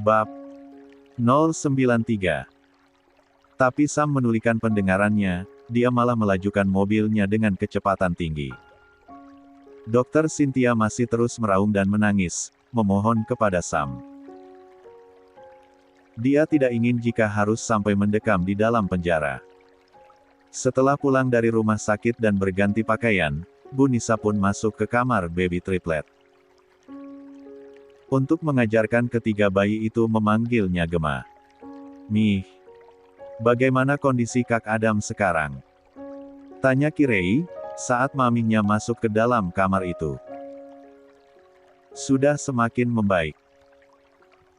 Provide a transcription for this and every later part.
Bab 093. Tapi Sam menulikan pendengarannya, dia malah melajukan mobilnya dengan kecepatan tinggi. Dokter Cynthia masih terus meraung dan menangis, memohon kepada Sam. Dia tidak ingin jika harus sampai mendekam di dalam penjara. Setelah pulang dari rumah sakit dan berganti pakaian, Bu Nisa pun masuk ke kamar baby triplet. Untuk mengajarkan ketiga bayi itu memanggilnya Gema. "Mih, bagaimana kondisi Kak Adam sekarang?" tanya Kirei, saat maminya masuk ke dalam kamar itu. "Sudah semakin membaik.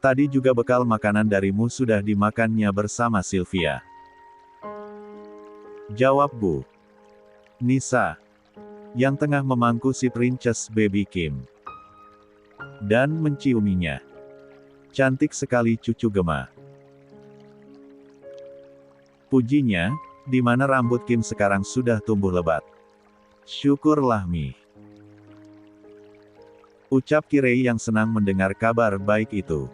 Tadi juga bekal makanan darimu sudah dimakannya bersama Sylvia," jawab Bu Nisa, yang tengah memangku si Princess Baby Kim, dan menciuminya. "Cantik sekali cucu Gema," pujinya, "di mana rambut Kim sekarang sudah tumbuh lebat." "Syukurlah Mi," ucap Kirei yang senang mendengar kabar baik itu.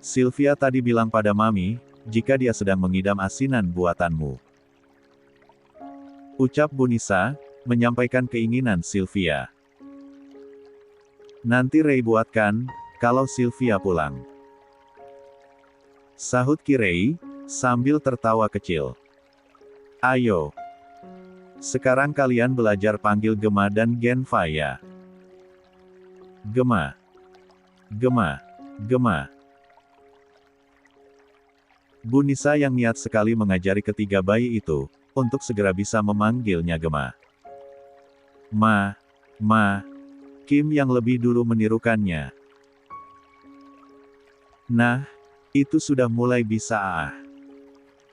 "Sylvia tadi bilang pada Mami, jika dia sedang mengidam asinan buatanmu," ucap Bu Nisa, menyampaikan keinginan Sylvia. "Nanti Rei buatkan, kalau Sylvia pulang," sahut Kirei, sambil tertawa kecil. "Ayo. Sekarang kalian belajar panggil Gema dan Genfa ya. Gema. Gema. Gema." Bu Nisa yang niat sekali mengajari ketiga bayi itu, untuk segera bisa memanggilnya Gema. Ma. Kim yang lebih dulu menirukannya. "Nah, itu sudah mulai bisa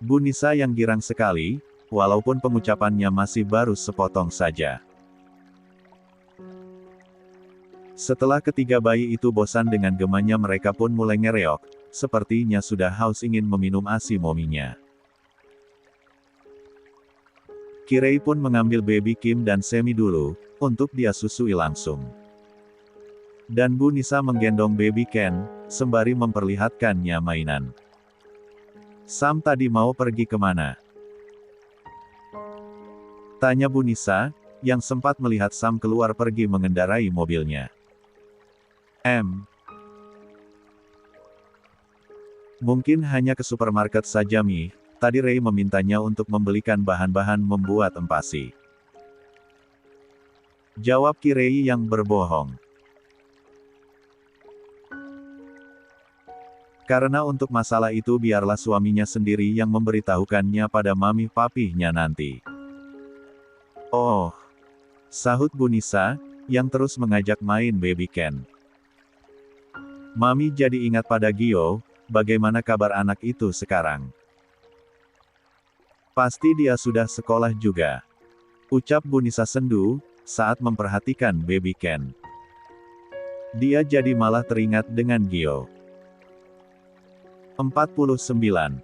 Bu Nisa yang girang sekali, walaupun pengucapannya masih baru sepotong saja. Setelah ketiga bayi itu bosan dengan gemanya, mereka pun mulai ngereok, sepertinya sudah haus ingin meminum ASI mominya. Kirei pun mengambil baby Kim dan Semi dulu, untuk dia susui langsung. Dan Bu Nisa menggendong baby Ken, sembari memperlihatkannya mainan. "Sam tadi mau pergi kemana?" tanya Bu Nisa, yang sempat melihat Sam keluar pergi mengendarai mobilnya. "Mungkin hanya ke supermarket saja Mi, tadi Rei memintanya untuk membelikan bahan-bahan membuat empasi," jawab Kirei yang berbohong. Karena untuk masalah itu biarlah suaminya sendiri yang memberitahukannya pada mami papihnya nanti. "Oh," sahut Bu Nisa, yang terus mengajak main baby Ken. Mami jadi ingat pada Gio, bagaimana kabar anak itu sekarang. "Pasti dia sudah sekolah juga," ucap Bu Nisa sendu, saat memperhatikan baby Ken. Dia jadi malah teringat dengan Gio. 49.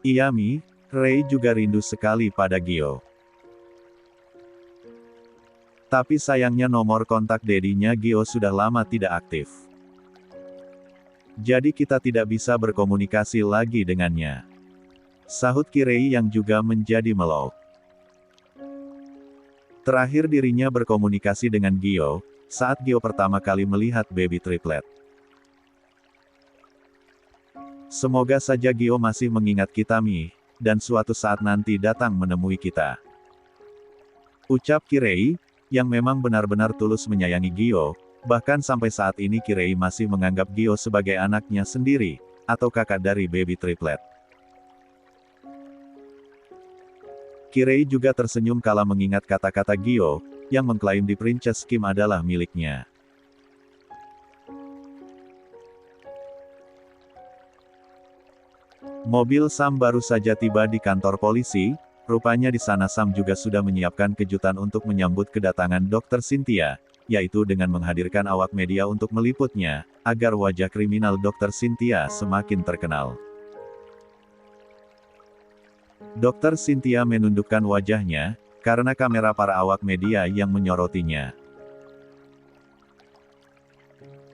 "Iya Mi, Rei juga rindu sekali pada Gio. Tapi sayangnya nomor kontak dedinya Gio sudah lama tidak aktif. Jadi kita tidak bisa berkomunikasi lagi dengannya," sahut Kirei yang juga menjadi mellow. Terakhir dirinya berkomunikasi dengan Gio, saat Gio pertama kali melihat baby triplet. "Semoga saja Gio masih mengingat kita Mi, dan suatu saat nanti datang menemui kita," ucap Kirei, yang memang benar-benar tulus menyayangi Gio, bahkan sampai saat ini Kirei masih menganggap Gio sebagai anaknya sendiri, atau kakak dari baby triplet. Kirei juga tersenyum kala mengingat kata-kata Gio, yang mengklaim di Princess Kim adalah miliknya. Mobil Sam baru saja tiba di kantor polisi, rupanya di sana Sam juga sudah menyiapkan kejutan untuk menyambut kedatangan Dr. Cynthia, yaitu dengan menghadirkan awak media untuk meliputnya, agar wajah kriminal Dr. Cynthia semakin terkenal. Dr. Cynthia menundukkan wajahnya, karena kamera para awak media yang menyorotinya.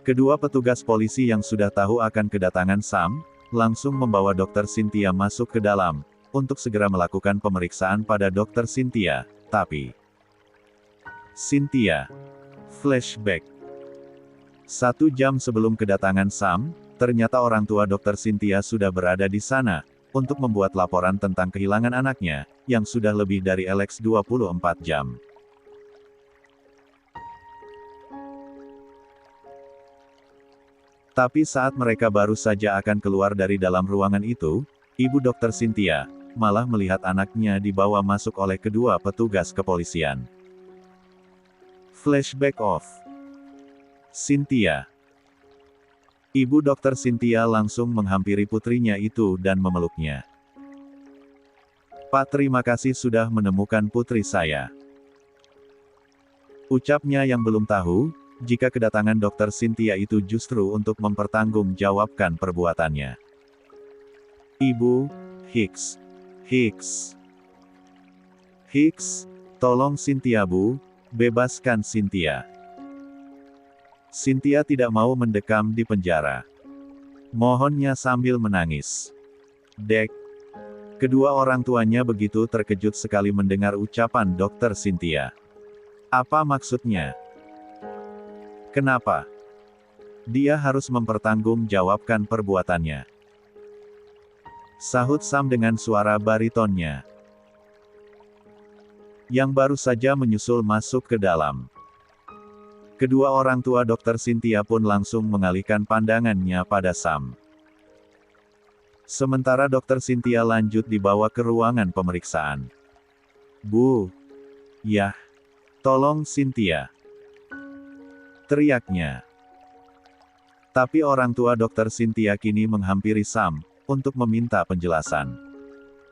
Kedua petugas polisi yang sudah tahu akan kedatangan Sam, langsung membawa Dr. Cynthia masuk ke dalam, untuk segera melakukan pemeriksaan pada Dr. Cynthia, tapi... Cynthia. Flashback. 1 jam sebelum kedatangan Sam, ternyata orang tua Dr. Cynthia sudah berada di sana, untuk membuat laporan tentang kehilangan anaknya, yang sudah lebih dari Alex 24 jam. Tapi saat mereka baru saja akan keluar dari dalam ruangan itu, ibu Dr. Cynthia, malah melihat anaknya dibawa masuk oleh kedua petugas kepolisian. Flashback off. Cynthia. Ibu Dr. Cynthia langsung menghampiri putrinya itu dan memeluknya. "Pak, terima kasih sudah menemukan putri saya," ucapnya yang belum tahu, jika kedatangan Dr. Cynthia itu justru untuk mempertanggungjawabkan perbuatannya. "Ibu, Hicks. Hicks, tolong Cynthia Bu, bebaskan Cynthia." Cynthia tidak mau mendekam di penjara. Mohonnya sambil menangis. "Dek." Kedua orang tuanya begitu terkejut sekali mendengar ucapan Dr. Cynthia. Apa maksudnya? Kenapa dia harus mempertanggungjawabkan perbuatannya? Sahut Sam dengan suara baritonnya, yang baru saja menyusul masuk ke dalam. Kedua orang tua Dr. Cynthia pun langsung mengalihkan pandangannya pada Sam. Sementara Dr. Cynthia lanjut dibawa ke ruangan pemeriksaan. "Bu. Yah. Tolong Cynthia," teriaknya. Tapi orang tua Dr. Cynthia kini menghampiri Sam, untuk meminta penjelasan.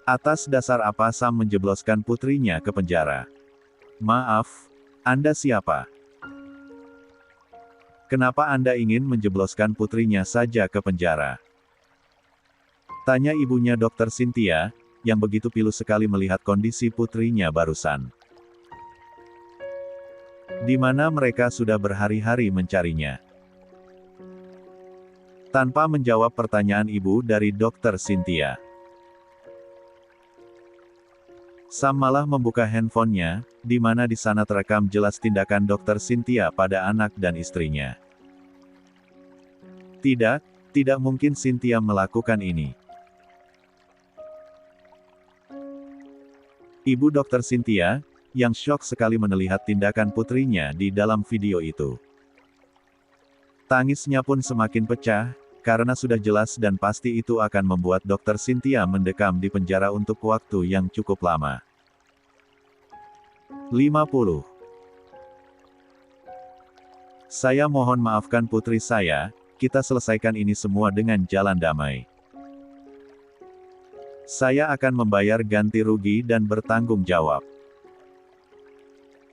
Atas dasar apa Sam menjebloskan putrinya ke penjara? "Maaf, Anda siapa? Kenapa Anda ingin menjebloskan putrinya saja ke penjara?" tanya ibunya Dr. Cynthia, yang begitu pilu sekali melihat kondisi putrinya barusan. Di mana mereka sudah berhari-hari mencarinya. Tanpa menjawab pertanyaan ibu dari Dr. Cynthia, Sam malah membuka handphonenya, di mana di sana terekam jelas tindakan Dr. Cynthia pada anak dan istrinya. Tidak mungkin Cynthia melakukan ini. Ibu Dr. Cynthia, yang syok sekali melihat tindakan putrinya di dalam video itu. Tangisnya pun semakin pecah, karena sudah jelas dan pasti itu akan membuat Dr. Cynthia mendekam di penjara untuk waktu yang cukup lama. 50. "Saya mohon maafkan putri saya, kita selesaikan ini semua dengan jalan damai. Saya akan membayar ganti rugi dan bertanggung jawab."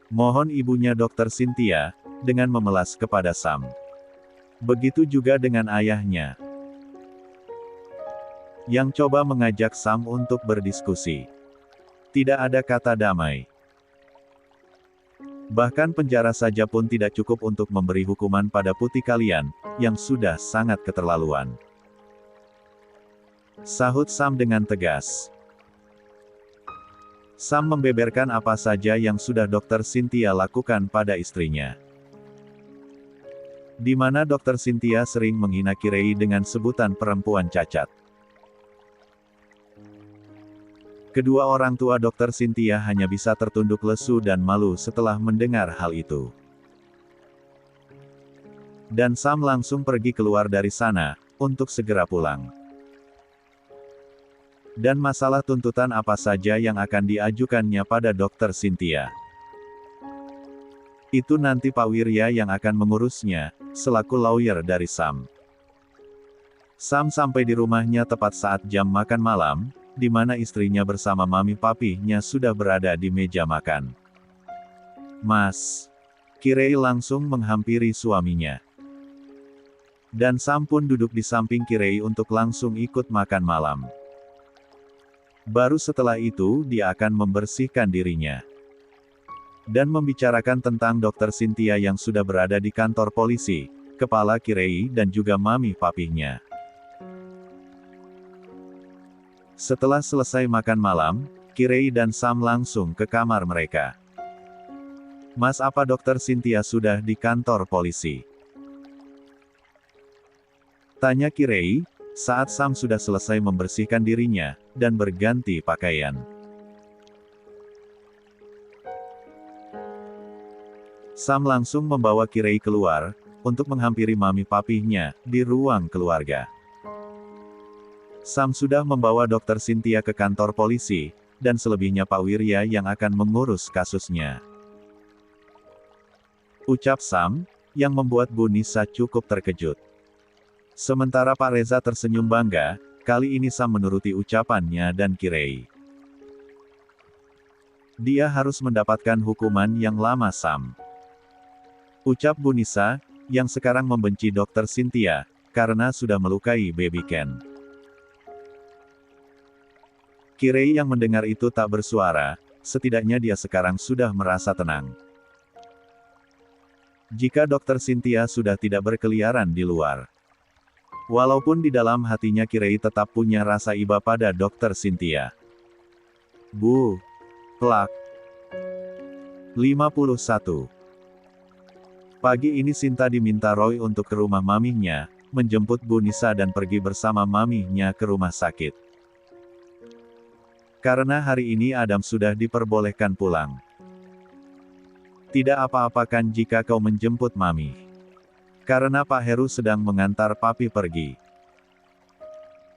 Mohon ibunya Dr. Cynthia, dengan memelas kepada Sam. Begitu juga dengan ayahnya, yang coba mengajak Sam untuk berdiskusi. Tidak ada kata damai. Bahkan penjara saja pun tidak cukup untuk memberi hukuman pada putri kalian, yang sudah sangat keterlaluan. Sahut Sam dengan tegas. Sam membeberkan apa saja yang sudah Dr. Cynthia lakukan pada istrinya. Di mana Dr. Cynthia sering menghina Kirei dengan sebutan perempuan cacat. Kedua orang tua Dr. Cynthia hanya bisa tertunduk lesu dan malu setelah mendengar hal itu. Dan Sam langsung pergi keluar dari sana, untuk segera pulang. Dan masalah tuntutan apa saja yang akan diajukannya pada Dr. Cynthia, itu nanti Pak Wirya yang akan mengurusnya, selaku lawyer dari Sam. Sam sampai di rumahnya tepat saat jam makan malam, di mana istrinya bersama mami papinya sudah berada di meja makan. "Mas." Kirei langsung menghampiri suaminya. Dan Sam pun duduk di samping Kirei untuk langsung ikut makan malam. Baru setelah itu dia akan membersihkan dirinya. Dan membicarakan tentang Dr. Cynthia yang sudah berada di kantor polisi, kepala Kirei dan juga mami papihnya. Setelah selesai makan malam, Kirei dan Sam langsung ke kamar mereka. "Mas, apa Dokter Cynthia sudah di kantor polisi?" tanya Kirei, saat Sam sudah selesai membersihkan dirinya, dan berganti pakaian. Sam langsung membawa Kirei keluar, untuk menghampiri mami papihnya, di ruang keluarga. Sam sudah membawa Dokter Cynthia ke kantor polisi, dan selebihnya Pak Wirya yang akan mengurus kasusnya. Ucap Sam, yang membuat Bu Nisa cukup terkejut. Sementara Pak Reza tersenyum bangga, kali ini Sam menuruti ucapannya dan Kirei. Dia harus mendapatkan hukuman yang lama Sam. Ucap Bu Nisa, yang sekarang membenci Dokter Cynthia, karena sudah melukai Baby Ken. Kirei yang mendengar itu tak bersuara, setidaknya dia sekarang sudah merasa tenang. Jika Dokter Cynthia sudah tidak berkeliaran di luar. Walaupun di dalam hatinya Kirei tetap punya rasa iba pada Dokter Cynthia. Bu. Plak. 51. Pagi ini Sinta diminta Roy untuk ke rumah maminya, menjemput Bu Nisa dan pergi bersama maminya ke rumah sakit. Karena hari ini Adam sudah diperbolehkan pulang. Tidak apa-apa kan jika kau menjemput mami. Karena Pak Heru sedang mengantar papi pergi.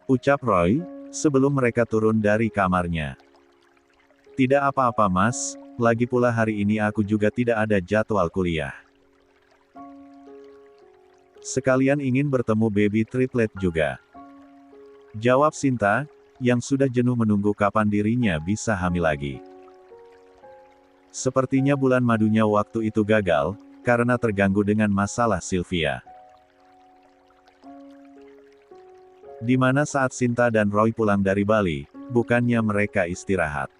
Ucap Roy, sebelum mereka turun dari kamarnya. Tidak apa-apa Mas, lagi pula hari ini aku juga tidak ada jadwal kuliah. Sekalian ingin bertemu baby triplet juga. Jawab Sinta, yang sudah jenuh menunggu kapan dirinya bisa hamil lagi. Sepertinya bulan madunya waktu itu gagal, karena terganggu dengan masalah Sylvia. Di mana saat Sinta dan Roy pulang dari Bali, bukannya mereka istirahat.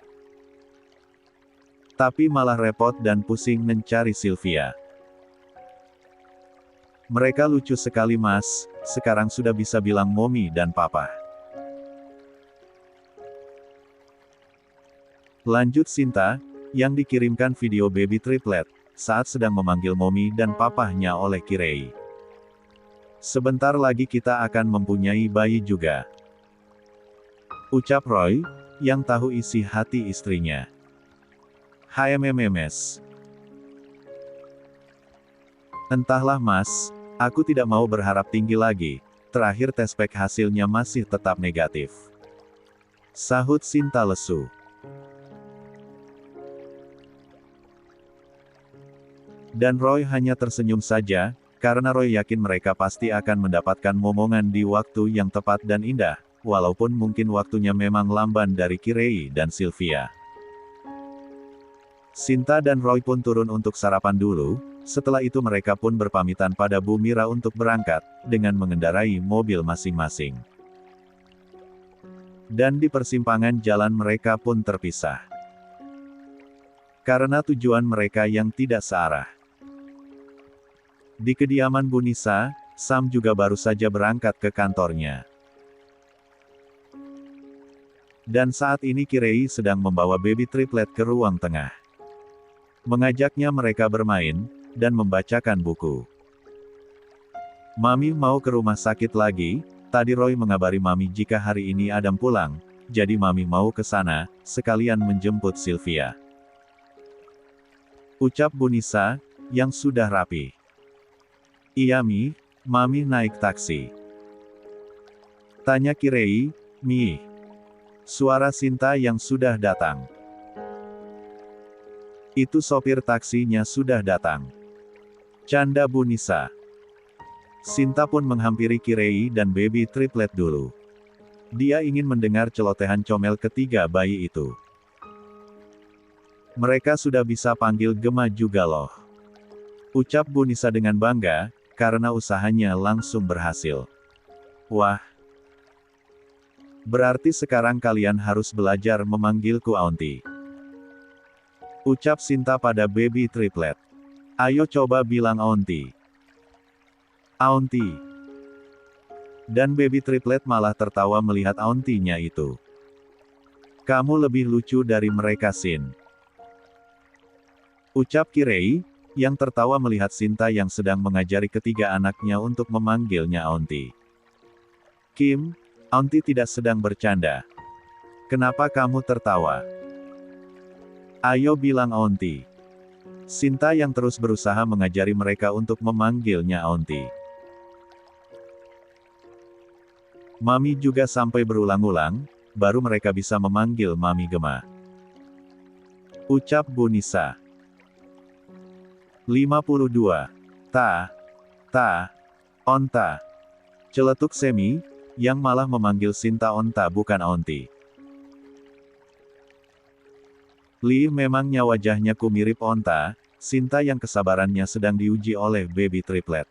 Tapi malah repot dan pusing mencari Sylvia. Mereka lucu sekali Mas, sekarang sudah bisa bilang Mommy dan Papa. Lanjut Sinta, yang dikirimkan video baby triplet, saat sedang memanggil Mommy dan Papahnya oleh Kirei. Sebentar lagi kita akan mempunyai bayi juga. Ucap Roy, yang tahu isi hati istrinya. HMMMS. Entahlah Mas, aku tidak mau berharap tinggi lagi, terakhir tes pack hasilnya masih tetap negatif. Sahut Sinta lesu. Dan Roy hanya tersenyum saja, karena Roy yakin mereka pasti akan mendapatkan momongan di waktu yang tepat dan indah, walaupun mungkin waktunya memang lamban dari Kirei dan Sylvia. Sinta dan Roy pun turun untuk sarapan dulu, setelah itu mereka pun berpamitan pada Bu Mira untuk berangkat, dengan mengendarai mobil masing-masing. Dan di persimpangan jalan mereka pun terpisah. Karena tujuan mereka yang tidak searah. Di kediaman Bu Nisa, Sam juga baru saja berangkat ke kantornya. Dan saat ini Kirei sedang membawa baby triplet ke ruang tengah. Mengajaknya mereka bermain, dan membacakan buku. Mami mau ke rumah sakit lagi, tadi Roy mengabari Mami jika hari ini Adam pulang, jadi Mami mau ke sana, sekalian menjemput Sylvia. Ucap Bu Nisa, yang sudah rapi. Iya Mi, Mami naik taksi. Tanya Kirei, Mi. Suara Sinta yang sudah datang. Itu sopir taksinya sudah datang. Canda Bu Nisa. Sinta pun menghampiri Kirei dan baby triplet dulu. Dia ingin mendengar celotehan comel ketiga bayi itu. Mereka sudah bisa panggil Gema juga loh. Ucap Bu Nisa dengan bangga, karena usahanya langsung berhasil. Wah. Berarti sekarang kalian harus belajar memanggilku Auntie. Ucap Sinta pada baby triplet. Ayo coba bilang Auntie. Aunty. Dan baby triplet malah tertawa melihat aunty-nya itu. Kamu lebih lucu dari mereka, Sin. Ucap Kirei, yang tertawa melihat Sinta yang sedang mengajari ketiga anaknya untuk memanggilnya aunty. Kim, aunty tidak sedang bercanda. Kenapa kamu tertawa? Ayo bilang aunty. Sinta yang terus berusaha mengajari mereka untuk memanggilnya aunty. Mami juga sampai berulang-ulang, baru mereka bisa memanggil Mami Gema. Ucap Bu Nisa. 52. Onta. Celetuk Semi, yang malah memanggil Sinta onta bukan aunty. Memangnya wajahnya mirip onta, Sinta yang kesabarannya sedang diuji oleh baby triplet.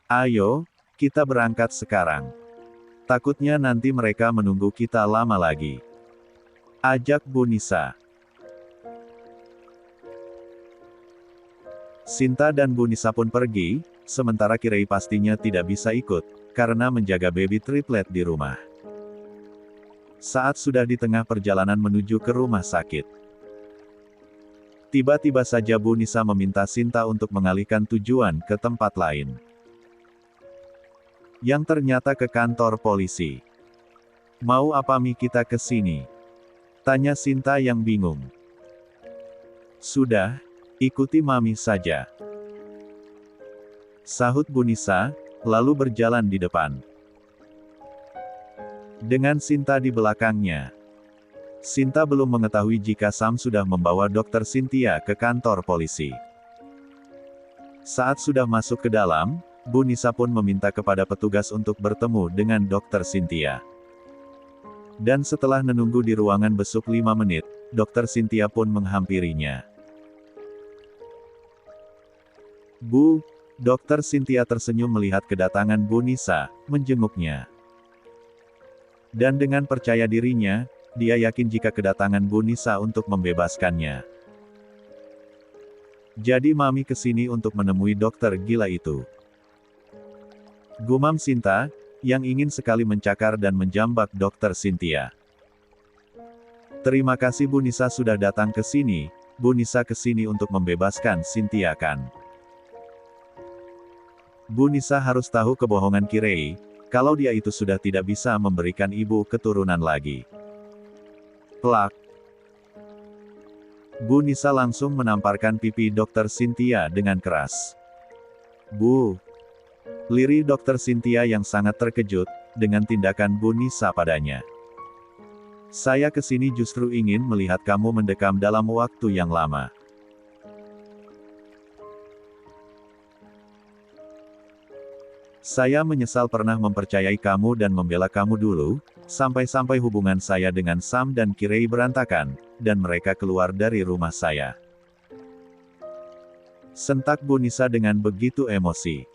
Ayo, kita berangkat sekarang. Takutnya nanti mereka menunggu kita lama lagi. Ajak Bu Nisa. Sinta dan Bu Nisa pun pergi, sementara Kirei pastinya tidak bisa ikut, karena menjaga baby triplet di rumah. Saat sudah di tengah perjalanan menuju ke rumah sakit, tiba-tiba saja Bu Nisa meminta Sinta untuk mengalihkan tujuan ke tempat lain. Yang ternyata ke kantor polisi. Mau apa Mi kita ke sini? Tanya Sinta yang bingung. Sudah, ikuti Mami saja. Sahut Bu Nisa, lalu berjalan di depan. Dengan Sinta di belakangnya. Sinta belum mengetahui jika Sam sudah membawa Dokter Cynthia ke kantor polisi. Saat sudah masuk ke dalam, Bu Nisa pun meminta kepada petugas untuk bertemu dengan Dokter Cynthia. Dan setelah menunggu di ruangan besuk 5 menit, Dokter Cynthia pun menghampirinya. Bu, Dokter Cynthia tersenyum melihat kedatangan Bu Nisa, menjenguknya. Dan dengan percaya dirinya, dia yakin jika kedatangan Bu Nisa untuk membebaskannya. Jadi Mami kesini untuk menemui dokter gila itu. Gumam Sinta, yang ingin sekali mencakar dan menjambak Dokter Cynthia. Terima kasih Bu Nisa sudah datang ke sini, Bu Nisa kesini untuk membebaskan Cynthia kan? Bu Nisa harus tahu kebohongan Kirei, kalau dia itu sudah tidak bisa memberikan ibu keturunan lagi. Plak. Bu Nisa langsung menamparkan pipi Dokter Cynthia dengan keras. Bu. Lirih Dokter Cynthia yang sangat terkejut, dengan tindakan Bu Nisa padanya. Saya kesini justru ingin melihat kamu mendekam dalam waktu yang lama. Saya menyesal pernah mempercayai kamu dan membela kamu dulu, sampai-sampai hubungan saya dengan Sam dan Kirei berantakan, dan mereka keluar dari rumah saya. Sentak Bu Nisa dengan begitu emosi.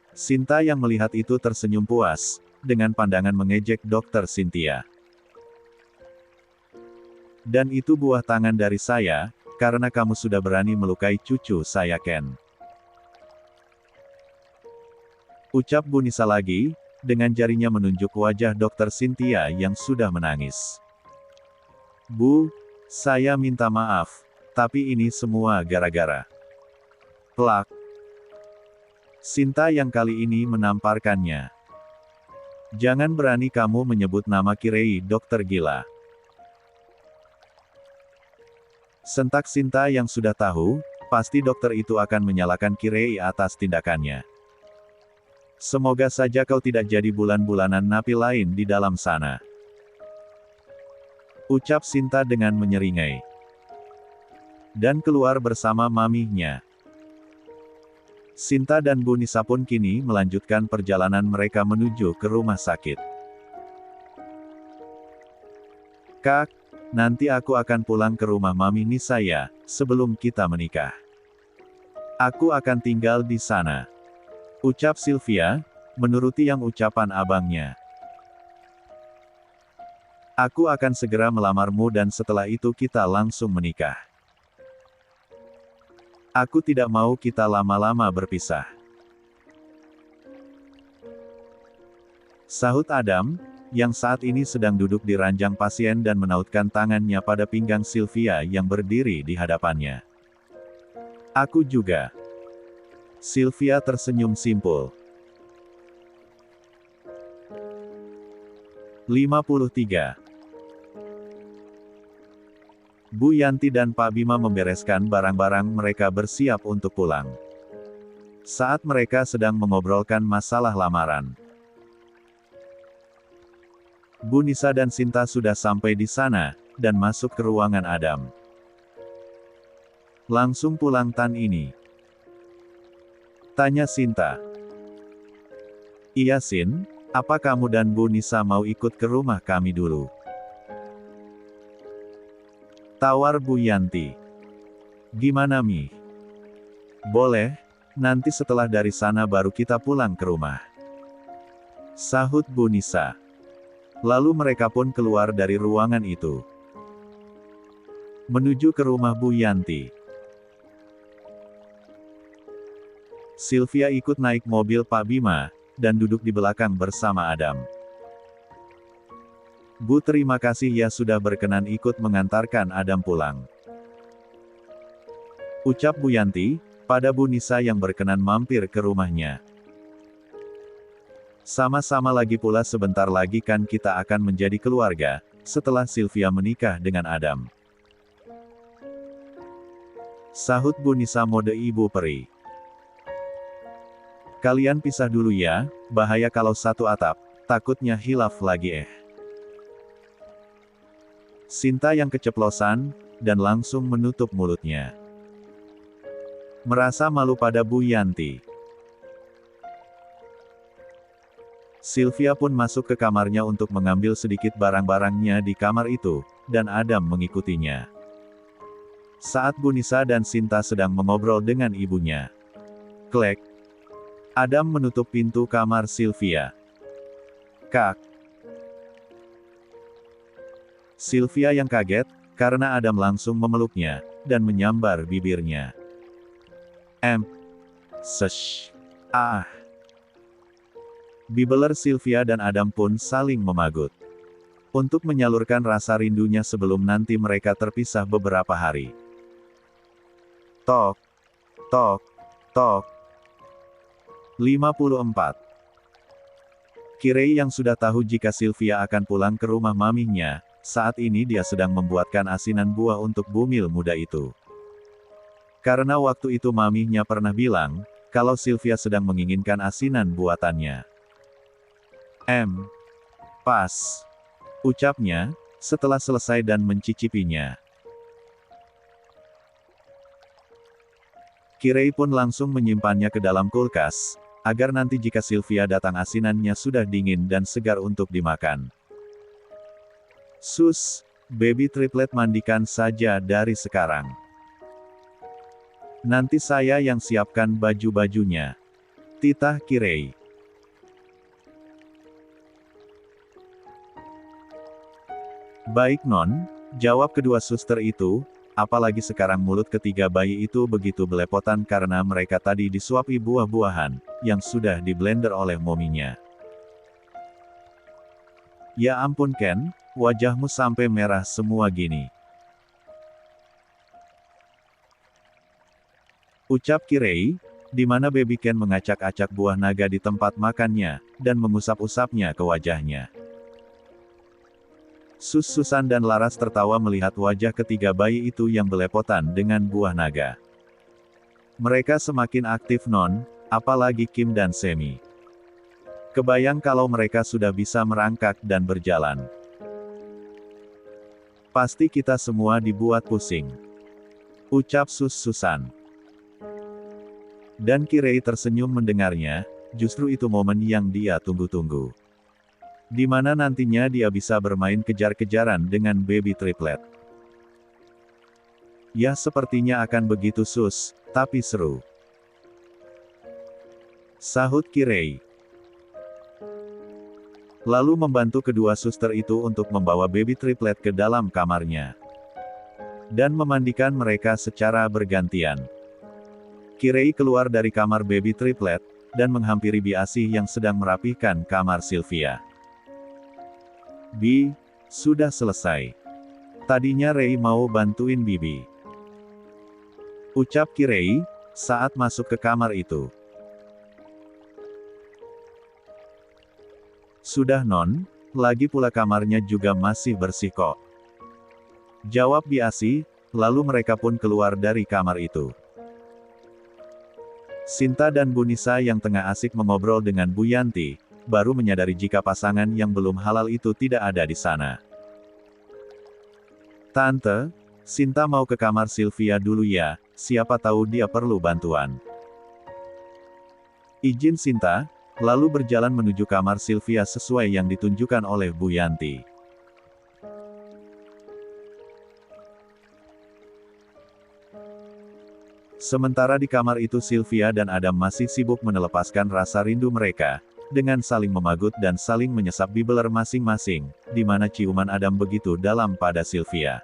Sinta yang melihat itu tersenyum puas, dengan pandangan mengejek Dokter Cynthia. Dan itu buah tangan dari saya, karena kamu sudah berani melukai cucu saya Ken. Ucap Bu Nisa lagi, dengan jarinya menunjuk wajah Dokter Cynthia yang sudah menangis. Bu, saya minta maaf, tapi ini semua gara-gara. Plak. Sinta yang kali ini menamparkannya. Jangan berani kamu menyebut nama Kirei dokter gila. Sentak Sinta yang sudah tahu, pasti dokter itu akan menyalahkan Kirei atas tindakannya. Semoga saja kau tidak jadi bulan-bulanan napi lain di dalam sana. Ucap Sinta dengan menyeringai. Dan keluar bersama maminya. Sinta dan Bu Nisa pun kini melanjutkan perjalanan mereka menuju ke rumah sakit. Kak, nanti aku akan pulang ke rumah Mami Nisa ya, sebelum kita menikah. Aku akan tinggal di sana. Ucap Sylvia, menuruti yang ucapan abangnya. Aku akan segera melamarmu dan setelah itu kita langsung menikah. Aku tidak mau kita lama-lama berpisah. Sahut Adam, yang saat ini sedang duduk di ranjang pasien dan menautkan tangannya pada pinggang Sylvia yang berdiri di hadapannya. Aku juga. Sylvia tersenyum simpul. 53. Bu Yanti dan Pak Bima membereskan barang-barang mereka bersiap untuk pulang. Saat mereka sedang mengobrolkan masalah lamaran, Bu Nisa dan Sinta sudah sampai di sana, dan masuk ke ruangan Adam. Langsung pulang tan ini? Tanya Sinta. Iya Sin, apa kamu dan Bu Nisa mau ikut ke rumah kami dulu? Tawar Bu Yanti. Gimana Mi? Boleh, nanti setelah dari sana baru kita pulang ke rumah. Sahut Bu Nisa. Lalu mereka pun keluar dari ruangan itu, menuju ke rumah Bu Yanti. Sylvia ikut naik mobil Pak Bima, dan duduk di belakang bersama Adam. Bu, terima kasih ya sudah berkenan ikut mengantarkan Adam pulang. Ucap Bu Yanti, pada Bu Nisa yang berkenan mampir ke rumahnya. Sama-sama, lagi pula sebentar lagi kan kita akan menjadi keluarga, setelah Sylvia menikah dengan Adam. Sahut Bu Nisa mode ibu peri. Kalian pisah dulu ya, bahaya kalau satu atap, takutnya hilaf lagi Sinta yang keceplosan, dan langsung menutup mulutnya. Merasa malu pada Bu Yanti, Sylvia pun masuk ke kamarnya untuk mengambil sedikit barang-barangnya di kamar itu, dan Adam mengikutinya. Saat Bu Nisa dan Sinta sedang mengobrol dengan ibunya, klek, Adam menutup pintu kamar Sylvia. Kak. Sylvia yang kaget, karena Adam langsung memeluknya, dan menyambar bibirnya. Sesh. Bibeler Sylvia dan Adam pun saling memagut. Untuk menyalurkan rasa rindunya sebelum nanti mereka terpisah beberapa hari. Tok. Tok. Tok. 54. Kirei yang sudah tahu jika Sylvia akan pulang ke rumah maminya, saat ini dia sedang membuatkan asinan buah untuk bumil muda itu. Karena waktu itu maminya pernah bilang, kalau Sylvia sedang menginginkan asinan buatannya. Pas. Ucapnya, setelah selesai dan mencicipinya. Kirei pun langsung menyimpannya ke dalam kulkas, agar nanti jika Sylvia datang asinannya sudah dingin dan segar untuk dimakan. Sus, baby triplet mandikan saja dari sekarang. Nanti saya yang siapkan baju-bajunya. Titah Kirei. Baik Non, jawab kedua suster itu, apalagi sekarang mulut ketiga bayi itu begitu belepotan karena mereka tadi disuapi buah-buahan, yang sudah diblender oleh mominya. Ya ampun Ken, wajahmu sampai merah semua gini. Ucap Kirei, di mana baby Ken mengacak-acak buah naga di tempat makannya, dan mengusap-usapnya ke wajahnya. Susan dan Laras tertawa melihat wajah ketiga bayi itu yang belepotan dengan buah naga. Mereka semakin aktif Non, apalagi Kim dan Semi. Kebayang kalau mereka sudah bisa merangkak dan berjalan. Pasti kita semua dibuat pusing. Ucap Susan. Dan Kirei tersenyum mendengarnya, justru itu momen yang dia tunggu-tunggu. Di mana nantinya dia bisa bermain kejar-kejaran dengan baby triplet. Ya sepertinya akan begitu Sus, tapi seru. Sahut Kirei. Lalu membantu kedua suster itu untuk membawa baby triplet ke dalam kamarnya. Dan memandikan mereka secara bergantian. Kirei keluar dari kamar baby triplet, dan menghampiri Biasi yang sedang merapihkan kamar Sylvia. Bi, sudah selesai. Tadinya Rei mau bantuin Bibi. Ucap Kirei, saat masuk ke kamar itu. Sudah non, lagi pula kamarnya juga masih bersih kok. Jawab Biasi, lalu mereka pun keluar dari kamar itu. Sinta dan Bu Nisa yang tengah asik mengobrol dengan Bu Yanti, baru menyadari jika pasangan yang belum halal itu tidak ada di sana. Tante, Sinta mau ke kamar Sylvia dulu ya, siapa tahu dia perlu bantuan. Izin Sinta, lalu berjalan menuju kamar Sylvia sesuai yang ditunjukkan oleh Bu Yanti. Sementara di kamar itu Sylvia dan Adam masih sibuk menelepaskan rasa rindu mereka, dengan saling memagut dan saling menyesap bibeler masing-masing, di mana ciuman Adam begitu dalam pada Sylvia.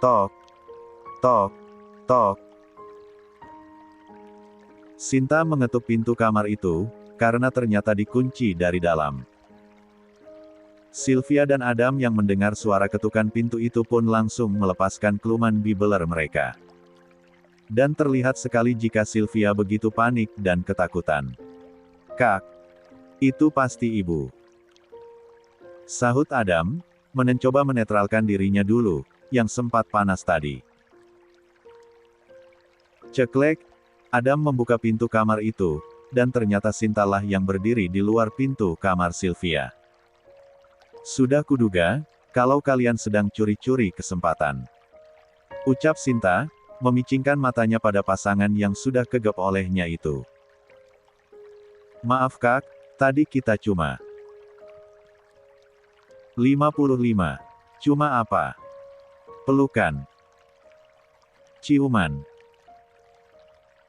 Tok, tok, tok. Sinta mengetuk pintu kamar itu, karena ternyata dikunci dari dalam. Sylvia dan Adam yang mendengar suara ketukan pintu itu pun langsung melepaskan keluman bibeler mereka. Dan terlihat sekali jika Sylvia begitu panik dan ketakutan. Kak, itu pasti ibu. Sahut Adam, mencoba menetralkan dirinya dulu, yang sempat panas tadi. Ceklek, Adam membuka pintu kamar itu, dan ternyata Sintalah yang berdiri di luar pintu kamar Sylvia. Sudah kuduga, kalau kalian sedang curi-curi kesempatan. Ucap Sinta, memicingkan matanya pada pasangan yang sudah kegep olehnya itu. Maaf kak, tadi kita cuma 55. Cuma apa? Pelukan. Ciuman.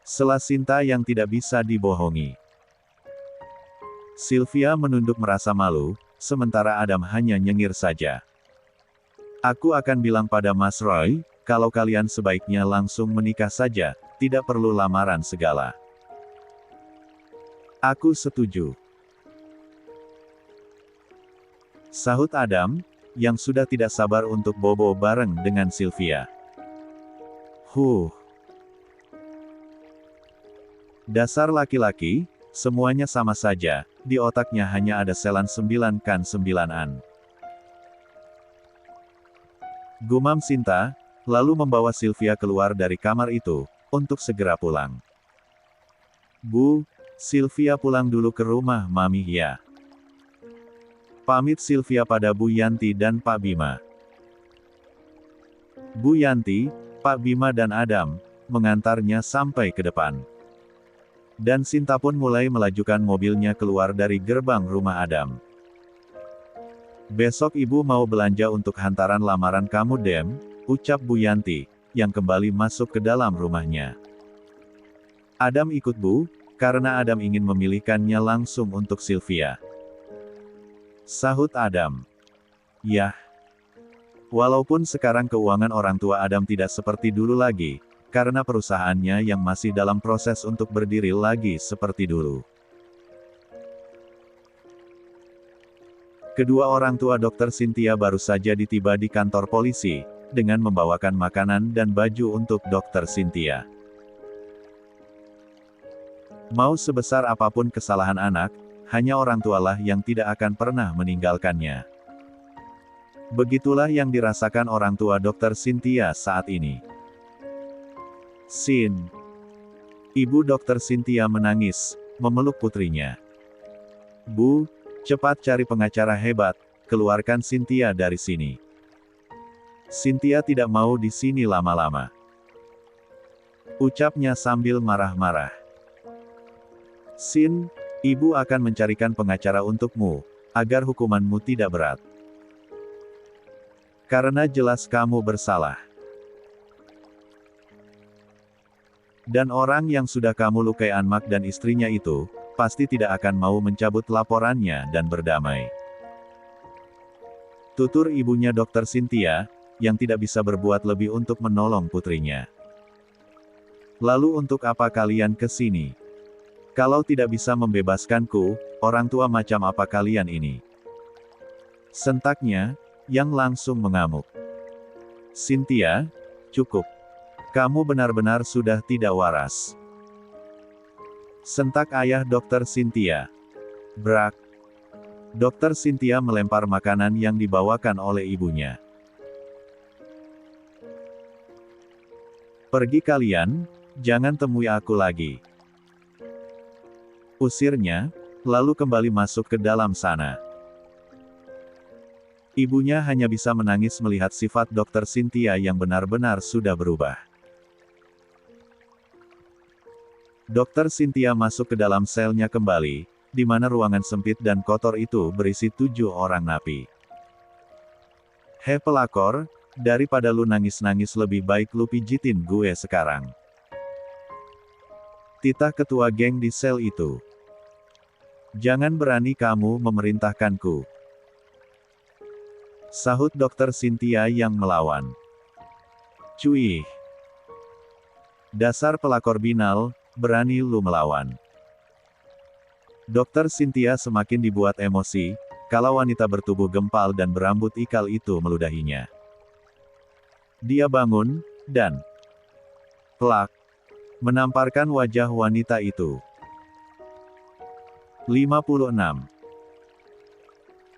Sela Sinta yang tidak bisa dibohongi. Sylvia menunduk merasa malu, sementara Adam hanya nyengir saja. Aku akan bilang pada Mas Roy, kalau kalian sebaiknya langsung menikah saja, tidak perlu lamaran segala. Aku setuju. Sahut Adam, yang sudah tidak sabar untuk bobo bareng dengan Sylvia. Dasar laki-laki, semuanya sama saja, di otaknya hanya ada selan 9 kan 9-an. Gumam Sinta, lalu membawa Sylvia keluar dari kamar itu, untuk segera pulang. Bu, Sylvia pulang dulu ke rumah Mami ya. Pamit Sylvia pada Bu Yanti dan Pak Bima. Bu Yanti, Pak Bima dan Adam, mengantarnya sampai ke depan. Dan Sinta pun mulai melajukan mobilnya keluar dari gerbang rumah Adam. Besok ibu mau belanja untuk hantaran lamaran kamu Dem, ucap Bu Yanti, yang kembali masuk ke dalam rumahnya. Adam ikut Bu, karena Adam ingin memilihkannya langsung untuk Sylvia. Sahut Adam. Yah. Walaupun sekarang keuangan orang tua Adam tidak seperti dulu lagi, karena perusahaannya yang masih dalam proses untuk berdiri lagi seperti dulu. Kedua orang tua Dr. Cynthia baru saja ditiba di kantor polisi, dengan membawakan makanan dan baju untuk Dr. Cynthia. Mau sebesar apapun kesalahan anak, hanya orang tualah yang tidak akan pernah meninggalkannya. Begitulah yang dirasakan orang tua Dr. Cynthia saat ini. Sin. Ibu Dr. Cynthia menangis, memeluk putrinya. Bu, cepat cari pengacara hebat, keluarkan Cynthia dari sini. Cynthia tidak mau di sini lama-lama. Ucapnya sambil marah-marah. Sin, ibu akan mencarikan pengacara untukmu, agar hukumanmu tidak berat. Karena jelas kamu bersalah. Dan orang yang sudah kamu lukai Anmak dan istrinya itu, pasti tidak akan mau mencabut laporannya dan berdamai. Tutur ibunya Dr. Cynthia, yang tidak bisa berbuat lebih untuk menolong putrinya. Lalu untuk apa kalian ke sini? Kalau tidak bisa membebaskanku, orang tua macam apa kalian ini? Sentaknya, Yang langsung mengamuk. Cynthia, cukup. Kamu benar-benar sudah tidak waras. Sentak ayah Dokter Cynthia. Brak. Dokter Cynthia melempar makanan yang dibawakan oleh ibunya. Pergi kalian, jangan temui aku lagi. Usirnya, lalu kembali masuk ke dalam sana. Ibunya hanya bisa menangis melihat sifat Dokter Cynthia yang benar-benar sudah berubah. Dokter Cynthia masuk ke dalam selnya kembali, di mana ruangan sempit dan kotor itu berisi 7 orang napi. Hei pelakor, daripada lu nangis-nangis lebih baik lu pijitin gue sekarang. Titah ketua geng di sel itu. Jangan berani kamu memerintahkanku. Sahut Dokter Cynthia yang melawan. Cuih. Dasar pelakor binal, berani lu melawan. Dokter Cynthia semakin dibuat emosi, kalau wanita bertubuh gempal dan berambut ikal itu meludahinya. Dia bangun, dan plak, menamparkan wajah wanita itu. 56.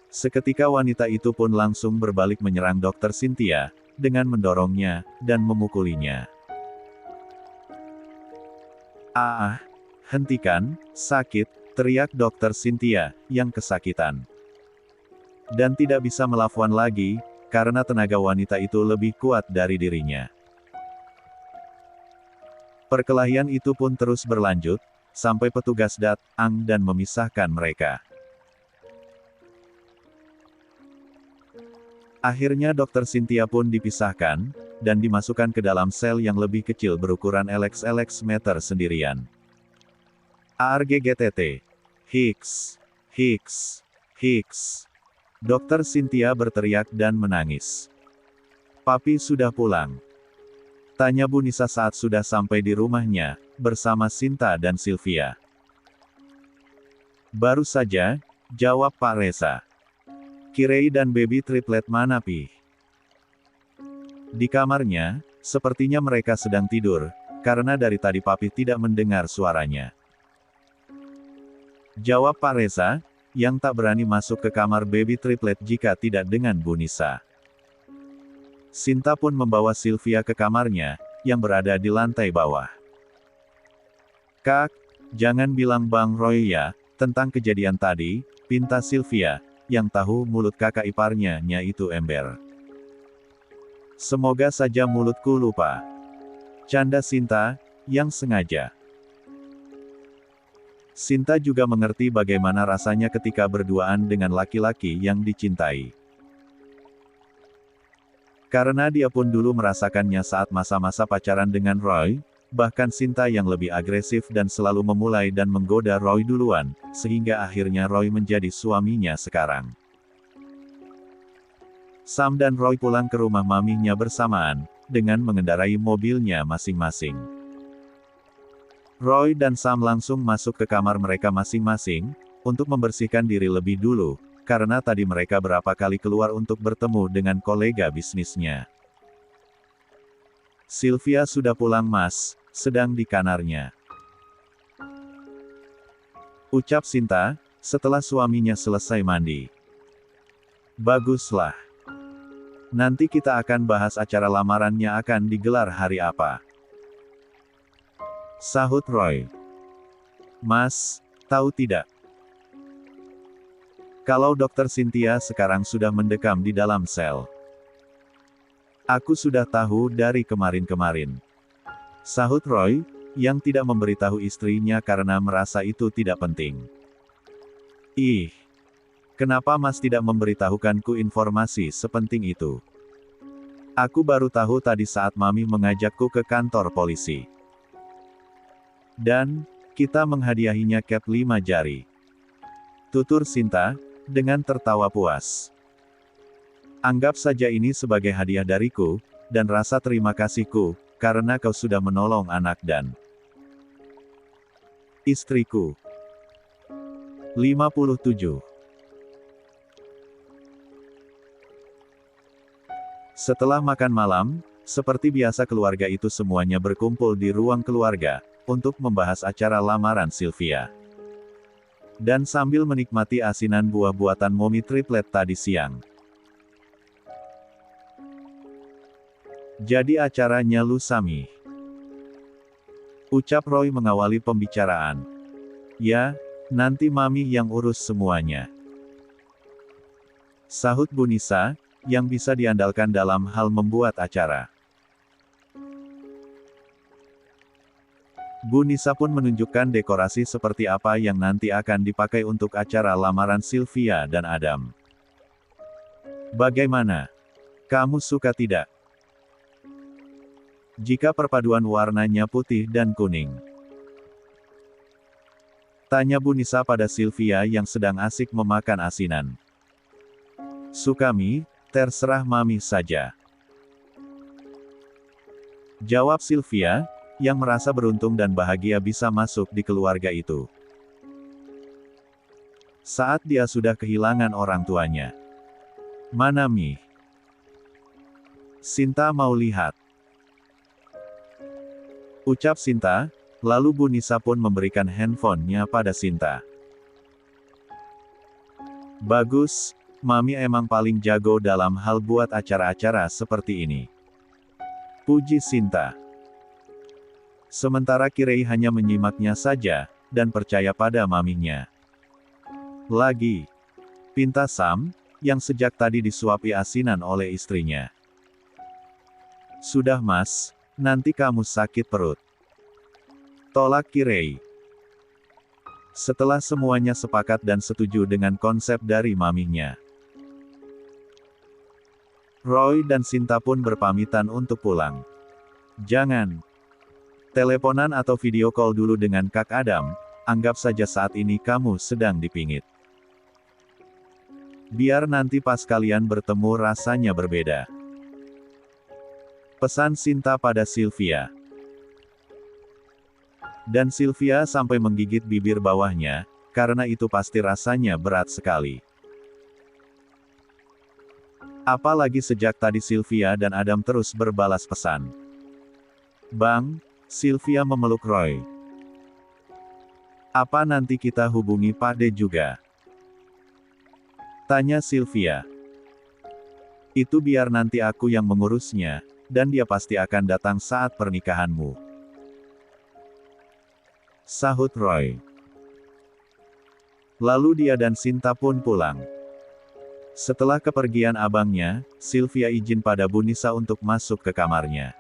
Seketika wanita itu pun langsung berbalik menyerang Dokter Cynthia, dengan mendorongnya, dan memukulinya. Ah, hentikan, sakit, teriak Dokter Cynthia, yang kesakitan. Dan tidak bisa melawan lagi, karena tenaga wanita itu lebih kuat dari dirinya. Perkelahian itu pun terus berlanjut, sampai petugas datang dan memisahkan mereka. Akhirnya Dokter Cynthia pun dipisahkan, dan dimasukkan ke dalam sel yang lebih kecil berukuran LX meter sendirian. ARGGTT. Hicks. Hicks. Hicks. Dokter Cynthia berteriak dan menangis. Papi sudah pulang. Tanya Bu Nisa saat sudah sampai di rumahnya, bersama Sinta dan Sylvia. Baru saja, jawab Pak Reza. Kirei dan baby triplet mana Pi? Di kamarnya, sepertinya mereka sedang tidur, karena dari tadi Papi tidak mendengar suaranya. Jawab Pak Reza, yang tak berani masuk ke kamar baby triplet jika tidak dengan Bu Nisa. Sinta pun membawa Sylvia ke kamarnya, yang berada di lantai bawah. Kak, jangan bilang Bang Roy ya, tentang kejadian tadi, pinta Sylvia, yang tahu mulut kakak iparnya itu ember. Semoga saja mulutku lupa. Canda Sinta, yang sengaja. Sinta juga mengerti bagaimana rasanya ketika berduaan dengan laki-laki yang dicintai. Karena dia pun dulu merasakannya saat masa-masa pacaran dengan Roy, bahkan Sinta yang lebih agresif dan selalu memulai dan menggoda Roy duluan, sehingga akhirnya Roy menjadi suaminya sekarang. Sam dan Roy pulang ke rumah maminya bersamaan, dengan mengendarai mobilnya masing-masing. Roy dan Sam langsung masuk ke kamar mereka masing-masing, untuk membersihkan diri lebih dulu, karena tadi mereka berapa kali keluar untuk bertemu dengan kolega bisnisnya. Sylvia sudah pulang Mas, sedang di kamarnya. Ucap Sinta, setelah suaminya selesai mandi. Baguslah. Nanti kita akan bahas acara lamarannya akan digelar hari apa. Sahut Roy. Mas, tahu tidak? Kalau Dokter Cynthia sekarang sudah mendekam di dalam sel. Aku sudah tahu dari kemarin-kemarin. Sahut Roy, yang tidak memberitahu istrinya karena merasa itu tidak penting. Ih, kenapa Mas tidak memberitahukanku informasi sepenting itu? Aku baru tahu tadi saat Mami mengajakku ke kantor polisi. Dan, kita menghadiahinya cap 5 jari. Tutur Sinta, dengan tertawa puas. Anggap saja ini sebagai hadiah dariku, dan rasa terima kasihku, karena kau sudah menolong anak dan istriku. 57. Setelah makan malam, seperti biasa keluarga itu semuanya berkumpul di ruang keluarga, untuk membahas acara lamaran Sylvia. Dan sambil menikmati asinan buah buatan Mommy Triplet tadi siang. Jadi acaranya lusa Mi, ucap Roy mengawali pembicaraan. Ya, nanti Mami yang urus semuanya, sahut Bu Nisa, yang bisa diandalkan dalam hal membuat acara. Bu Nisa pun menunjukkan dekorasi seperti apa yang nanti akan dipakai untuk acara lamaran Sylvia dan Adam. Bagaimana? Kamu suka tidak? Jika perpaduan warnanya putih dan kuning? Tanya Bu Nisa pada Sylvia yang sedang asik memakan asinan. Suka Mi, terserah Mami saja, jawab Sylvia, yang merasa beruntung dan bahagia bisa masuk di keluarga itu. Saat dia sudah kehilangan orang tuanya. Mana Mi? Sinta mau lihat, ucap Sinta, lalu Bu Nisa pun memberikan handphonenya pada Sinta. Bagus, Mami emang paling jago dalam hal buat acara-acara seperti ini, puji Sinta. Sementara Kirei hanya menyimaknya saja, dan percaya pada maminya. Lagi, pinta Sam, yang sejak tadi disuapi asinan oleh istrinya. Sudah Mas, nanti kamu sakit perut, tolak Kirei. Setelah semuanya sepakat dan setuju dengan konsep dari maminya, Roy dan Sinta pun berpamitan untuk pulang. Jangan teleponan atau video call dulu dengan Kak Adam, anggap saja saat ini kamu sedang dipingit. Biar nanti pas kalian bertemu rasanya berbeda, pesan Sinta pada Sylvia. Dan Sylvia sampai menggigit bibir bawahnya, karena itu pasti rasanya berat sekali. Apalagi sejak tadi Sylvia dan Adam terus berbalas pesan. Bang, Sylvia memeluk Roy. Apa nanti kita hubungi Pak D juga? Tanya Sylvia. Itu biar nanti aku yang mengurusnya, dan dia pasti akan datang saat pernikahanmu, sahut Roy. Lalu dia dan Sinta pun pulang. Setelah kepergian abangnya, Sylvia izin pada Bu Nisa untuk masuk ke kamarnya.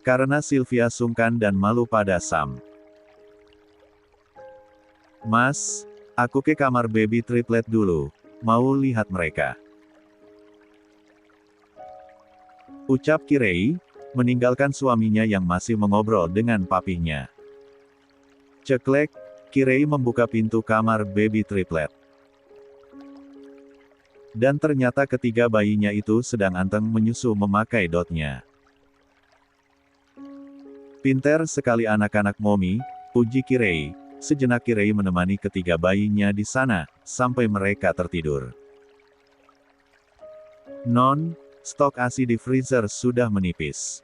Karena Sylvia sungkan dan malu pada Sam. Mas, aku ke kamar baby triplet dulu, mau lihat mereka, ucap Kirei, meninggalkan suaminya yang masih mengobrol dengan papinya. Ceklek, Kirei membuka pintu kamar baby triplet. Dan ternyata ketiga bayinya itu sedang anteng menyusu memakai dotnya. Pinter sekali anak-anak Mommy, puji Kirei. Sejenak Kirei menemani ketiga bayinya di sana, sampai mereka tertidur. Non, stok ASI di freezer sudah menipis,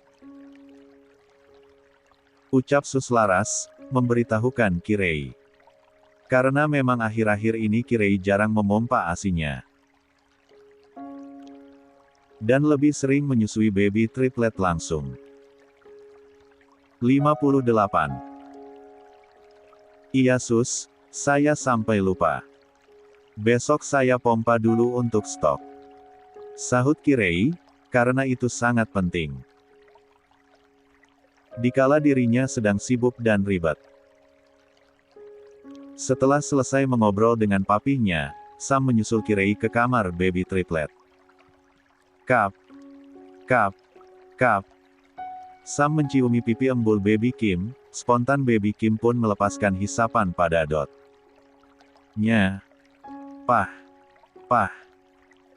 ucap Suslaras, memberitahukan Kirei. Karena memang akhir-akhir ini Kirei jarang memompa ASInya. Dan lebih sering menyusui baby triplet langsung. 58. Iya Sus, saya sampai lupa. Besok saya pompa dulu untuk stok, sahut Kirei, karena itu sangat penting. Dikala dirinya sedang sibuk dan ribet. Setelah selesai mengobrol dengan papinya, Sam menyusul Kirei ke kamar baby triplet. Kap, kap, kap. Sam menciumi pipi embul baby Kim, spontan baby Kim pun melepaskan hisapan pada Dot. Nya. Pah. Pah.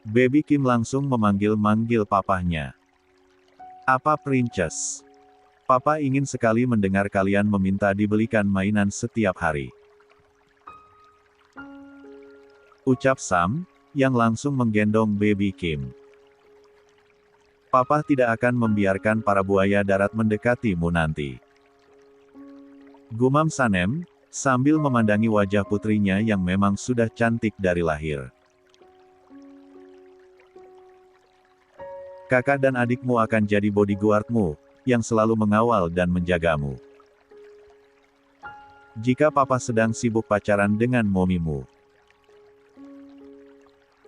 Baby Kim langsung memanggil-manggil papahnya. Apa Princess? Papa ingin sekali mendengar kalian meminta dibelikan mainan setiap hari. Ucap Sam, yang langsung menggendong baby Kim. Papa tidak akan membiarkan para buaya darat mendekatimu nanti. Gumam Sanem, sambil memandangi wajah putrinya yang memang sudah cantik dari lahir. Kakak dan adikmu akan jadi bodyguardmu, yang selalu mengawal dan menjagamu. Jika papa sedang sibuk pacaran dengan momimu.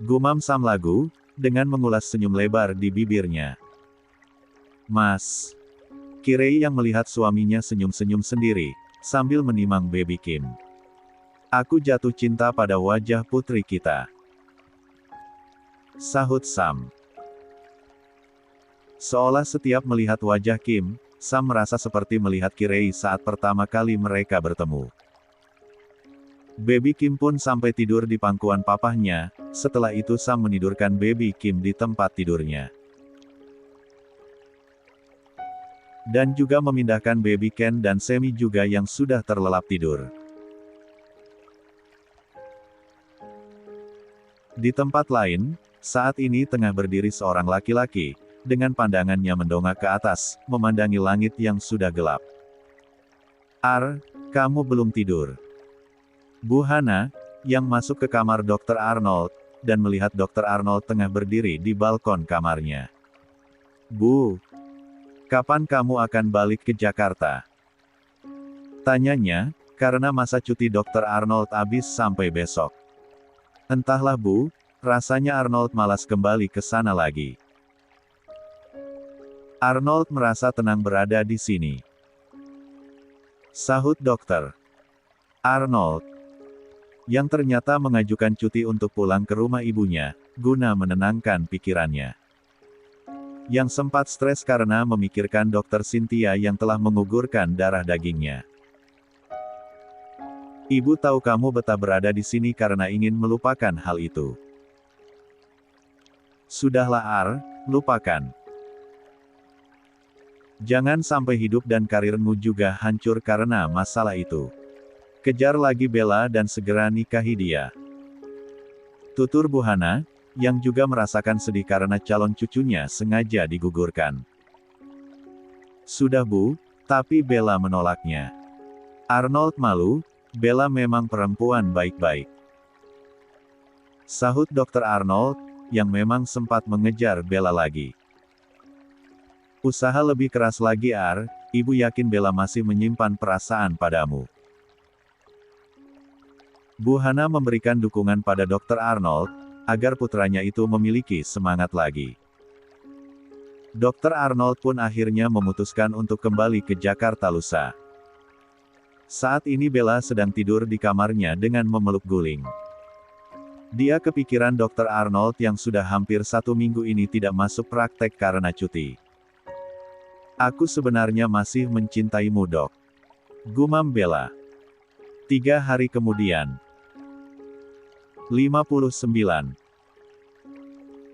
Gumam Sam Lagu, dengan mengulas senyum lebar di bibirnya. Mas. Kirei yang melihat suaminya senyum-senyum sendiri, sambil menimang baby Kim. Aku jatuh cinta pada wajah putri kita. Sahut Sam. Seolah setiap melihat wajah Kim, Sam merasa seperti melihat Kirei saat pertama kali mereka bertemu. Baby Kim pun sampai tidur di pangkuan papahnya, setelah itu Sam menidurkan baby Kim di tempat tidurnya. Dan juga memindahkan baby Ken dan Semi juga yang sudah terlelap tidur. Di tempat lain, saat ini tengah berdiri seorang laki-laki, dengan pandangannya mendongak ke atas, memandangi langit yang sudah gelap. Kamu belum tidur. Bu Hana, yang masuk ke kamar Dr. Arnold, dan melihat Dr. Arnold tengah berdiri di balkon kamarnya. Bu, kapan kamu akan balik ke Jakarta? Tanyanya, karena masa cuti Dr. Arnold habis sampai besok. Entahlah Bu, rasanya Arnold malas kembali ke sana lagi. Arnold merasa tenang berada di sini. Sahut Dr. Arnold, yang ternyata mengajukan cuti untuk pulang ke rumah ibunya, guna menenangkan pikirannya. Yang sempat stres karena memikirkan Dr. Cynthia yang telah mengugurkan darah dagingnya. Ibu tahu kamu betah berada di sini karena ingin melupakan hal itu. Sudahlah lupakan. Jangan sampai hidup dan karirmu juga hancur karena masalah itu. Kejar lagi Bella dan segera nikahi dia. Tutur Bu Hana, yang juga merasakan sedih karena calon cucunya sengaja digugurkan. Sudah Bu, tapi Bella menolaknya. Arnold malu, Bella memang perempuan baik-baik. Sahut Dr. Arnold, yang memang sempat mengejar Bella lagi. Usaha lebih keras lagi Ibu yakin Bella masih menyimpan perasaan padamu. Bu Hana memberikan dukungan pada Dr. Arnold, agar putranya itu memiliki semangat lagi. Dr. Arnold pun akhirnya memutuskan untuk kembali ke Jakarta lusa. Saat ini Bella sedang tidur di kamarnya dengan memeluk guling. Dia kepikiran Dr. Arnold yang sudah hampir 1 minggu ini tidak masuk praktek karena cuti. Aku sebenarnya masih mencintaimu Dok. Gumam Bella. 3 hari kemudian. 59.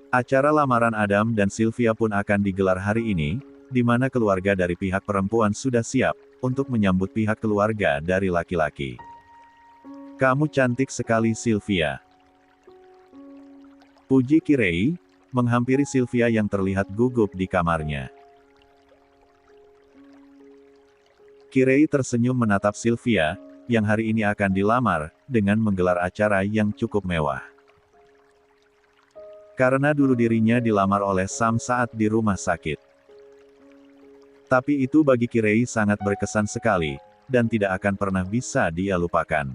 Acara lamaran Adam dan Sylvia pun akan digelar hari ini, di mana keluarga dari pihak perempuan sudah siap, untuk menyambut pihak keluarga dari laki-laki. Kamu cantik sekali Sylvia. Puji Kirei, menghampiri Sylvia yang terlihat gugup di kamarnya. Kirei tersenyum menatap Sylvia, yang hari ini akan dilamar, dengan menggelar acara yang cukup mewah. Karena dulu dirinya dilamar oleh Sam saat di rumah sakit. Tapi itu bagi Kirei sangat berkesan sekali, dan tidak akan pernah bisa dia lupakan.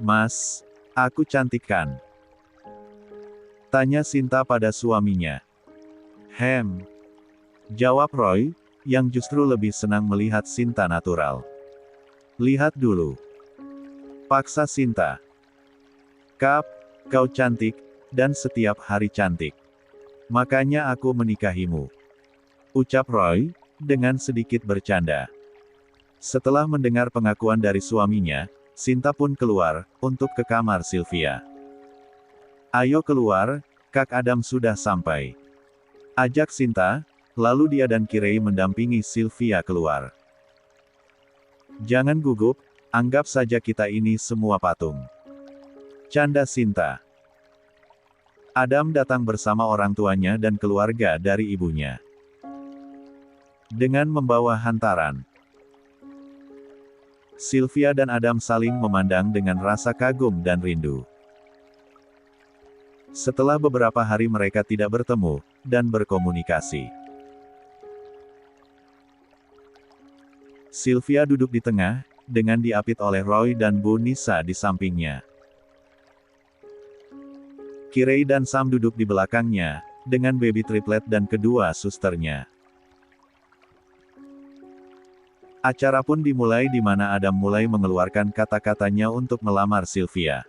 Mas, aku cantik kan? Tanya Sinta pada suaminya. Jawab Roy, yang justru lebih senang melihat Sinta natural. Lihat dulu. Paksa Sinta. Kau cantik, dan setiap hari cantik. Makanya aku menikahimu. Ucap Roy, dengan sedikit bercanda. Setelah mendengar pengakuan dari suaminya, Sinta pun keluar, untuk ke kamar Sylvia. Ayo keluar, Kak Adam sudah sampai. Ajak Sinta, Lalu dia dan Kirei mendampingi Sylvia keluar. Jangan gugup, anggap saja kita ini semua patung. Canda Sinta. Adam datang bersama orang tuanya dan keluarga dari ibunya. Dengan membawa hantaran. Sylvia dan Adam saling memandang dengan rasa kagum dan rindu. Setelah beberapa hari mereka tidak bertemu, dan berkomunikasi. Sylvia duduk di tengah, dengan diapit oleh Roy dan Bu Nisa di sampingnya. Kirei dan Sam duduk di belakangnya, dengan baby triplet dan kedua susternya. Acara pun dimulai di mana Adam mulai mengeluarkan kata-katanya untuk melamar Sylvia.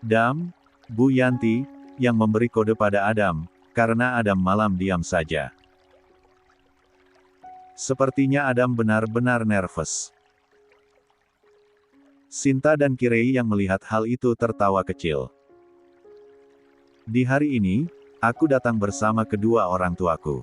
Dam, Bu Yanti, yang memberi kode pada Adam, karena Adam malam diam saja. Sepertinya Adam benar-benar nervous. Sinta dan Kirei yang melihat hal itu tertawa kecil. Di hari ini, aku datang bersama kedua orang tuaku.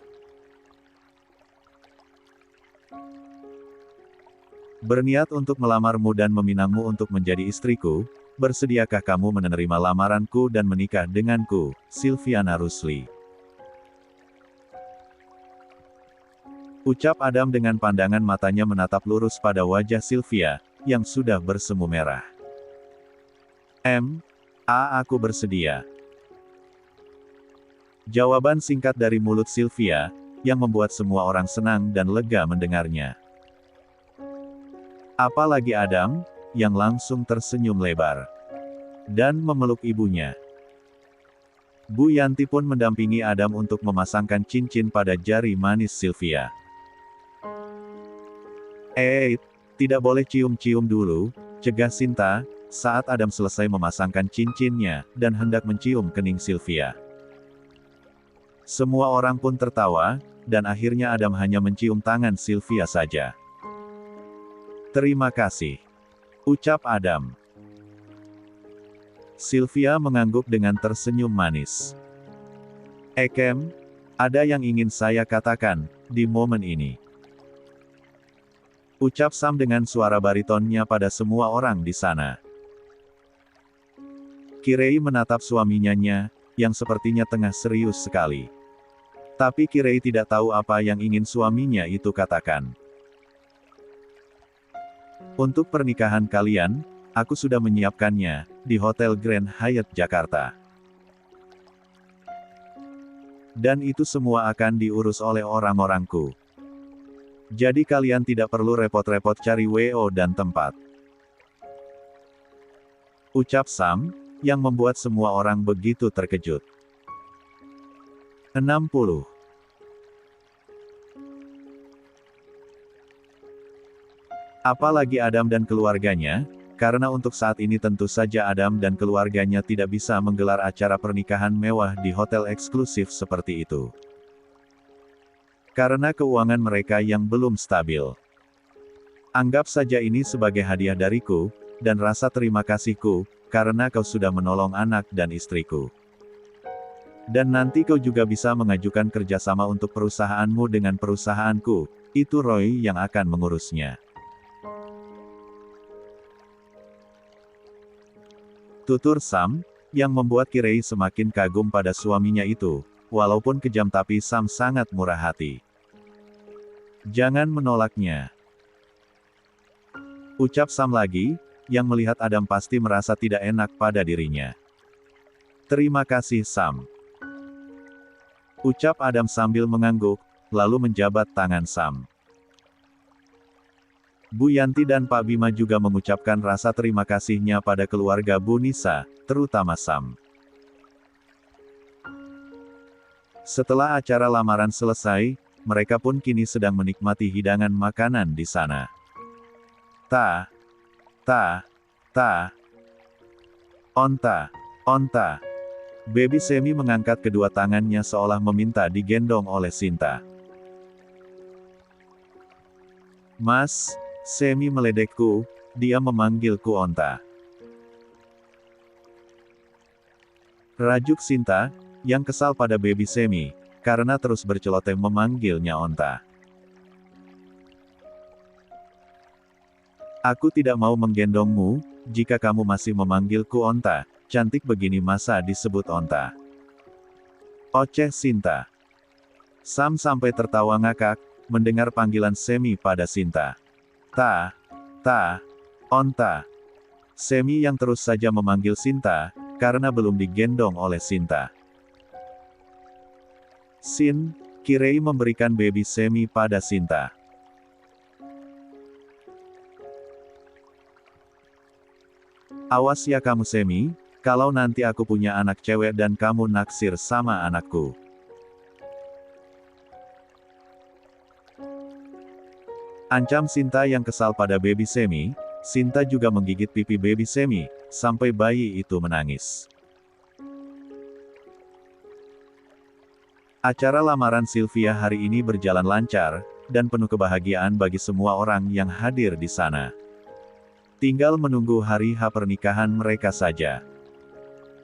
Berniat untuk melamarmu dan meminangmu untuk menjadi istriku, bersediakah kamu menerima lamaranku dan menikah denganku, Sylviana Rusli? Ucap Adam dengan pandangan matanya menatap lurus pada wajah Sylvia, yang sudah bersemu merah. Aku bersedia. Jawaban singkat dari mulut Sylvia, yang membuat semua orang senang dan lega mendengarnya. Apalagi Adam, yang langsung tersenyum lebar. Dan memeluk ibunya. Bu Yanti pun mendampingi Adam untuk memasangkan cincin pada jari manis Sylvia. Tidak boleh cium-cium dulu, cegah Sinta, saat Adam selesai memasangkan cincinnya, dan hendak mencium kening Sylvia. Semua orang pun tertawa, dan akhirnya Adam hanya mencium tangan Sylvia saja. Terima kasih. Ucap Adam. Sylvia mengangguk dengan tersenyum manis. Ada yang ingin saya katakan, di momen ini. Ucap Sam dengan suara baritonnya pada semua orang di sana. Kirei menatap suaminya, yang sepertinya tengah serius sekali. Tapi Kirei tidak tahu apa yang ingin suaminya itu katakan. Untuk pernikahan kalian, aku sudah menyiapkannya, di Hotel Grand Hyatt Jakarta. Dan itu semua akan diurus oleh orang-orangku. Jadi kalian tidak perlu repot-repot cari WO dan tempat. Ucap Sam, yang membuat semua orang begitu terkejut. 60. Apalagi Adam dan keluarganya, karena untuk saat ini tentu saja Adam dan keluarganya tidak bisa menggelar acara pernikahan mewah di hotel eksklusif seperti itu. Karena keuangan mereka yang belum stabil. Anggap saja ini sebagai hadiah dariku, dan rasa terima kasihku, karena kau sudah menolong anak dan istriku. Dan nanti kau juga bisa mengajukan kerjasama untuk perusahaanmu dengan perusahaanku, itu Roy yang akan mengurusnya. Tutur Sam, yang membuat Kirei semakin kagum pada suaminya itu, walaupun kejam tapi Sam sangat murah hati. Jangan menolaknya. Ucap Sam lagi, yang melihat Adam pasti merasa tidak enak pada dirinya. Terima kasih Sam. Ucap Adam sambil mengangguk, lalu menjabat tangan Sam. Bu Yanti dan Pak Bima juga mengucapkan rasa terima kasihnya pada keluarga Bu Nisa, terutama Sam. Setelah acara lamaran selesai, mereka pun kini sedang menikmati hidangan makanan di sana. Onta. Baby Semi mengangkat kedua tangannya seolah meminta digendong oleh Sinta. Mas, Semi meledekku, dia memanggilku Onta. Rajuk Sinta, yang kesal pada Baby Semi, karena terus berceloteh memanggilnya onta. Aku tidak mau menggendongmu, jika kamu masih memanggilku onta, cantik begini masa disebut onta. Oceh Sinta. Sam sampai tertawa ngakak, mendengar panggilan Semi pada Sinta. Onta. Semi yang terus saja memanggil Sinta, karena belum digendong oleh Sinta. Kirei memberikan baby Semi pada Sinta. Awas ya kamu Semi, kalau nanti aku punya anak cewek dan kamu naksir sama anakku. Ancam Sinta yang kesal pada baby Semi. Sinta juga menggigit pipi baby Semi, sampai bayi itu menangis. Acara lamaran Sylvia hari ini berjalan lancar, dan penuh kebahagiaan bagi semua orang yang hadir di sana. Tinggal menunggu hari H pernikahan mereka saja,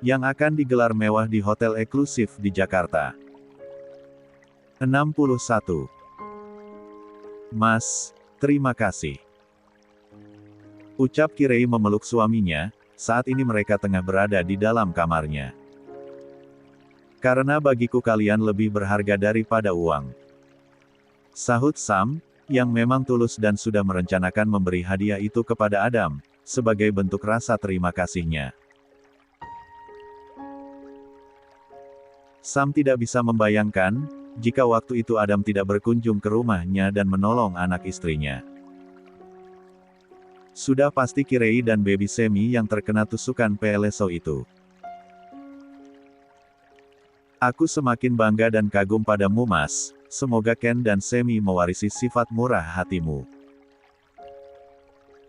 yang akan digelar mewah di hotel eksklusif di Jakarta. 61. Mas, terima kasih. Ucap Kirei memeluk suaminya, saat ini mereka tengah berada di dalam kamarnya. Karena bagiku kalian lebih berharga daripada uang. Sahut Sam, yang memang tulus dan sudah merencanakan memberi hadiah itu kepada Adam, sebagai bentuk rasa terima kasihnya. Sam tidak bisa membayangkan, jika waktu itu Adam tidak berkunjung ke rumahnya dan menolong anak istrinya. Sudah pasti Kirei dan baby Semi yang terkena tusukan Peleso itu. Aku semakin bangga dan kagum padamu Mas, semoga Ken dan Semi mewarisi sifat murah hatimu.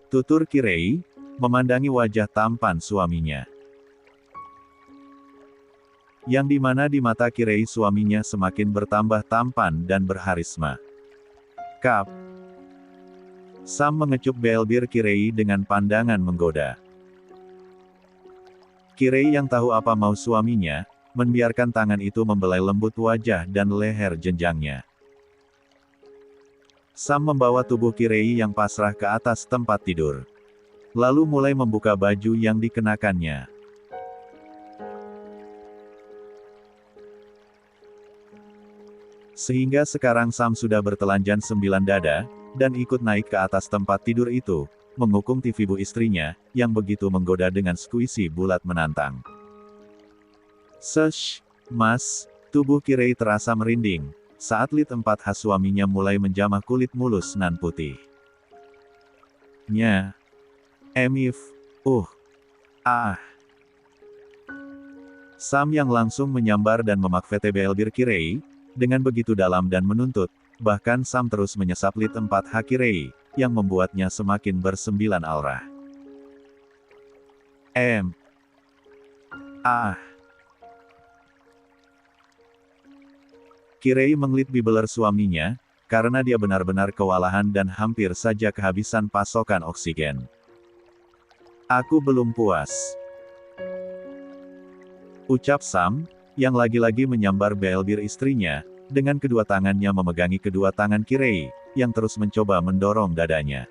Tutur Kirei, memandangi wajah tampan suaminya. Yang dimana di mata Kirei suaminya semakin bertambah tampan dan berharisma. Kap. Sam mengecup belbir Kirei dengan pandangan menggoda. Kirei yang tahu apa mau suaminya, membiarkan tangan itu membelai lembut wajah dan leher jenjangnya. Sam membawa tubuh Kirei yang pasrah ke atas tempat tidur. Lalu mulai membuka baju yang dikenakannya. Sehingga sekarang Sam sudah bertelanjang 9 dada, dan ikut naik ke atas tempat tidur itu, mengukung TV bu istrinya, yang begitu menggoda dengan skuisi bulat menantang. Sesh, Mas, tubuh Kirei terasa merinding, saat lid 4H suaminya mulai menjamah kulit mulus nan putih. Emif, Sam yang langsung menyambar dan memak VTBLBir Kirei, dengan begitu dalam dan menuntut, bahkan Sam terus menyesap lid 4H Kirei, yang membuatnya semakin bersembilan aura. Kirei mengelit bibeler suaminya, karena dia benar-benar kewalahan dan hampir saja kehabisan pasokan oksigen. Aku belum puas. Ucap Sam, yang lagi-lagi menyambar belbir istrinya, dengan kedua tangannya memegangi kedua tangan Kirei, yang terus mencoba mendorong dadanya.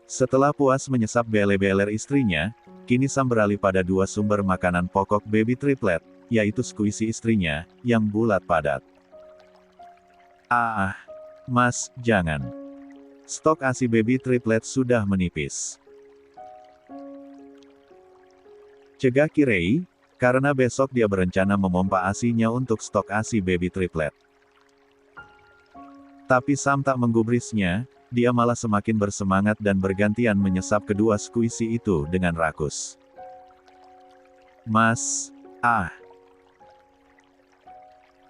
Setelah puas menyesap bele-beler istrinya, kini Sam beralih pada dua sumber makanan pokok baby triplet, yaitu skuisi istrinya, yang bulat padat. Mas, jangan. Stok ASI baby triplet sudah menipis. Cegah Kirei, karena besok dia berencana memompa ASInya untuk stok ASI baby triplet. Tapi Sam tak menggubrisnya, dia malah semakin bersemangat dan bergantian menyesap kedua skuisi itu dengan rakus. Mas,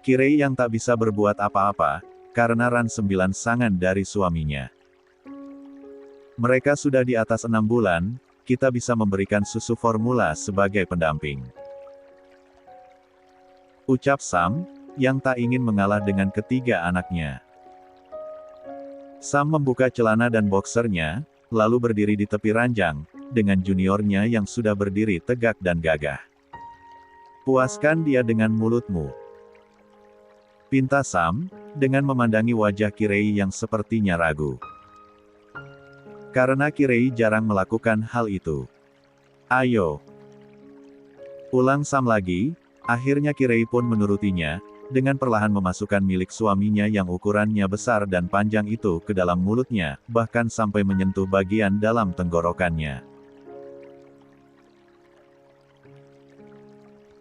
Kirei yang tak bisa berbuat apa-apa, karena ran 9 sangan dari suaminya. Mereka sudah di atas 6 bulan, kita bisa memberikan susu formula sebagai pendamping. Ucap Sam, yang tak ingin mengalah dengan ketiga anaknya. Sam membuka celana dan boksernya, lalu berdiri di tepi ranjang, dengan juniornya yang sudah berdiri tegak dan gagah. Puaskan dia dengan mulutmu. pinta Sam, dengan memandangi wajah Kirei yang sepertinya ragu. Karena Kirei jarang melakukan hal itu. Ayo. Ulang Sam lagi, akhirnya Kirei pun menurutinya, dengan perlahan memasukkan milik suaminya yang ukurannya besar dan panjang itu ke dalam mulutnya, bahkan sampai menyentuh bagian dalam tenggorokannya.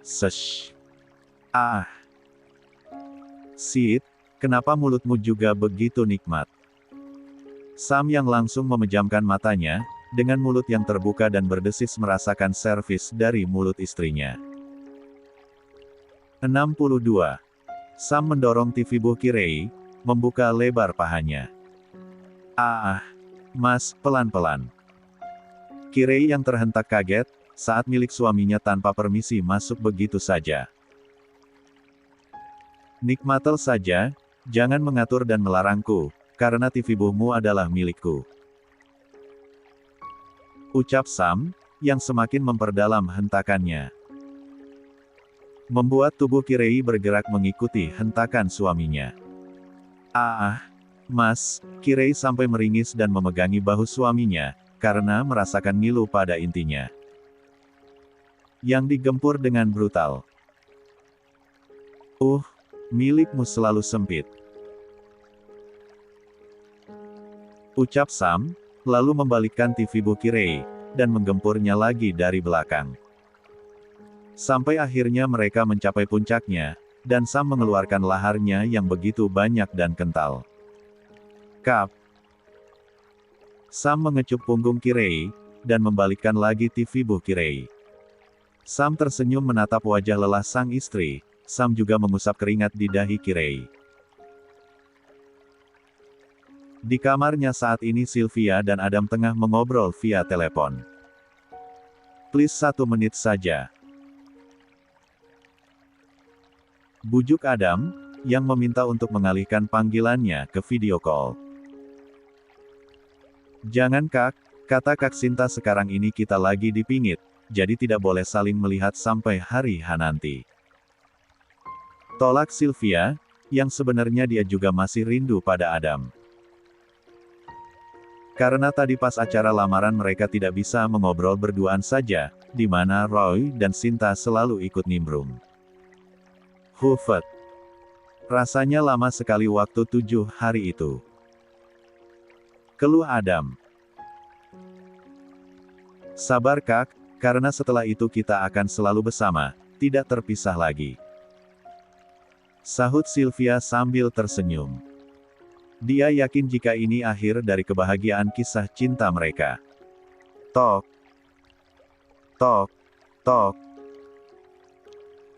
Sesh. Ah. Sid, kenapa mulutmu juga begitu nikmat? Sam yang langsung memejamkan matanya, dengan mulut yang terbuka dan berdesis merasakan servis dari mulut istrinya. 62. Sam mendorong tivibuh Kirei, membuka lebar pahanya. Mas, pelan-pelan. Kirei yang terhentak kaget, saat milik suaminya tanpa permisi masuk begitu saja. Nikmatel saja, jangan mengatur dan melarangku, karena tivibuhmu adalah milikku. Ucap Sam, yang semakin memperdalam hentakannya. Membuat tubuh Kirei bergerak mengikuti hentakan suaminya. Mas, Kirei sampai meringis dan memegangi bahu suaminya, karena merasakan ngilu pada intinya. Yang digempur dengan brutal. Milikmu selalu sempit. Ucap Sam, lalu membalikkan tivibuh Kirei, dan menggempurnya lagi dari belakang. Sampai akhirnya mereka mencapai puncaknya, dan Sam mengeluarkan laharnya yang begitu banyak dan kental. Kap. Sam mengecup punggung Kirei, dan membalikkan lagi tivibuh Kirei. Sam tersenyum menatap wajah lelah sang istri, Sam juga mengusap keringat di dahi Kirei. Di kamarnya saat ini Sylvia dan Adam tengah mengobrol via telepon. Please 1 menit saja. Bujuk Adam, yang meminta untuk mengalihkan panggilannya ke video call. Jangan Kak, kata Kak Sinta sekarang ini kita lagi dipingit, jadi tidak boleh saling melihat sampai hari H nanti. Tolak Sylvia, yang sebenarnya dia juga masih rindu pada Adam. Karena tadi pas acara lamaran mereka tidak bisa mengobrol berduaan saja, di mana Roy dan Sinta selalu ikut nimbrung. Hufet. Rasanya lama sekali waktu 7 hari itu. Keluh Adam. Sabar Kak, karena setelah itu kita akan selalu bersama, tidak terpisah lagi. Sahut Sylvia sambil tersenyum. Dia yakin jika ini akhir dari kebahagiaan kisah cinta mereka. Tok. Tok. Tok.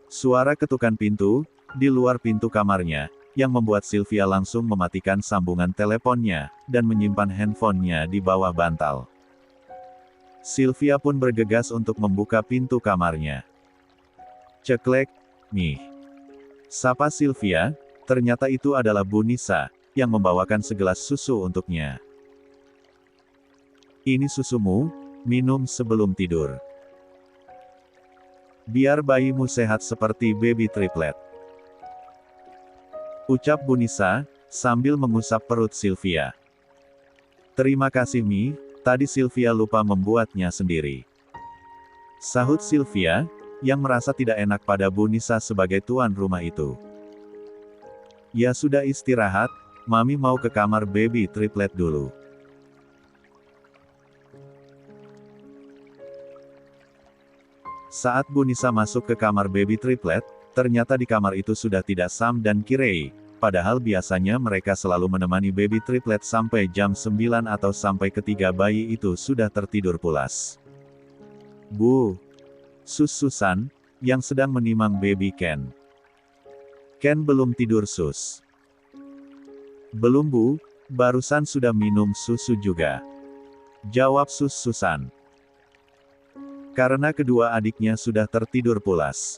Suara ketukan pintu, di luar pintu kamarnya, yang membuat Sylvia langsung mematikan sambungan teleponnya, dan menyimpan handphonenya di bawah bantal. Sylvia pun bergegas untuk membuka pintu kamarnya. Ceklek, nih. Sapa Sylvia, ternyata itu adalah Bu Nisa, yang membawakan segelas susu untuknya. Ini susumu, minum sebelum tidur. Biar bayimu sehat seperti baby triplet. Ucap Bu Nisa, sambil mengusap perut Sylvia. Terima kasih Mi, tadi Sylvia lupa membuatnya sendiri. Sahut Sylvia, yang merasa tidak enak pada Bu Nisa sebagai tuan rumah itu. Ya sudah istirahat, Mami mau ke kamar baby triplet dulu. Saat Bu Nisa masuk ke kamar baby triplet, ternyata di kamar itu sudah tidak Sam dan Kirei, padahal biasanya mereka selalu menemani baby triplet sampai jam 9 atau sampai ketiga bayi itu sudah tertidur pulas. Bu. Sus-susan, yang sedang menimang baby Ken. Ken belum tidur sus. Belum Bu, barusan sudah minum susu juga. Jawab Sus-susan. Karena kedua adiknya sudah tertidur pulas.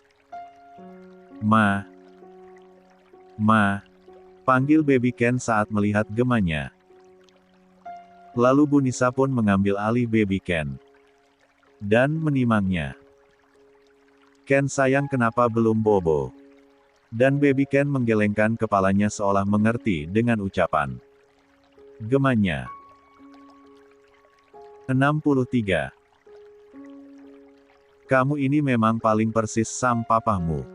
Ma. Panggil baby Ken saat melihat gemanya. Lalu Bu Nisa pun mengambil alih baby Ken. Dan menimangnya. Ken sayang kenapa belum bobo? Dan Baby Ken menggelengkan kepalanya seolah mengerti dengan ucapan gemanya. 63. Kamu ini memang paling persis Sam papamu.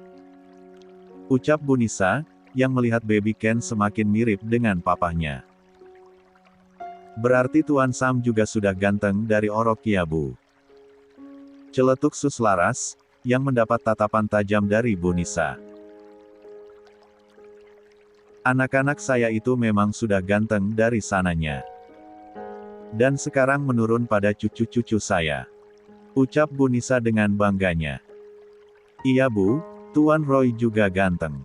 Ucap Bu Nisa, yang melihat Baby Ken semakin mirip dengan papahnya. Berarti Tuan Sam juga sudah ganteng dari orok ya Bu. Celetuk Sus Laras, yang mendapat tatapan tajam dari Bu Nisa. Anak-anak saya itu memang sudah ganteng dari sananya. Dan sekarang menurun pada cucu-cucu saya. Ucap Bu Nisa dengan bangganya. Iya Bu, Tuan Roy juga ganteng.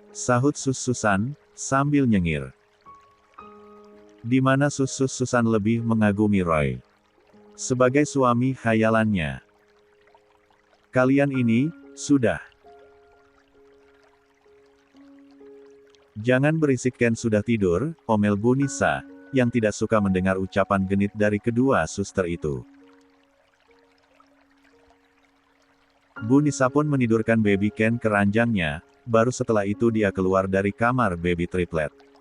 Sahut Sus Susan, sambil nyengir. Di mana Sus Susan lebih mengagumi Roy sebagai suami khayalannya. Kalian ini, sudah. Jangan berisik Ken sudah tidur, omel Bu Nisa, yang tidak suka mendengar ucapan genit dari kedua suster itu. Bu Nisa pun menidurkan Baby Ken ke ranjangnya, baru setelah itu dia keluar dari kamar Baby Triplet.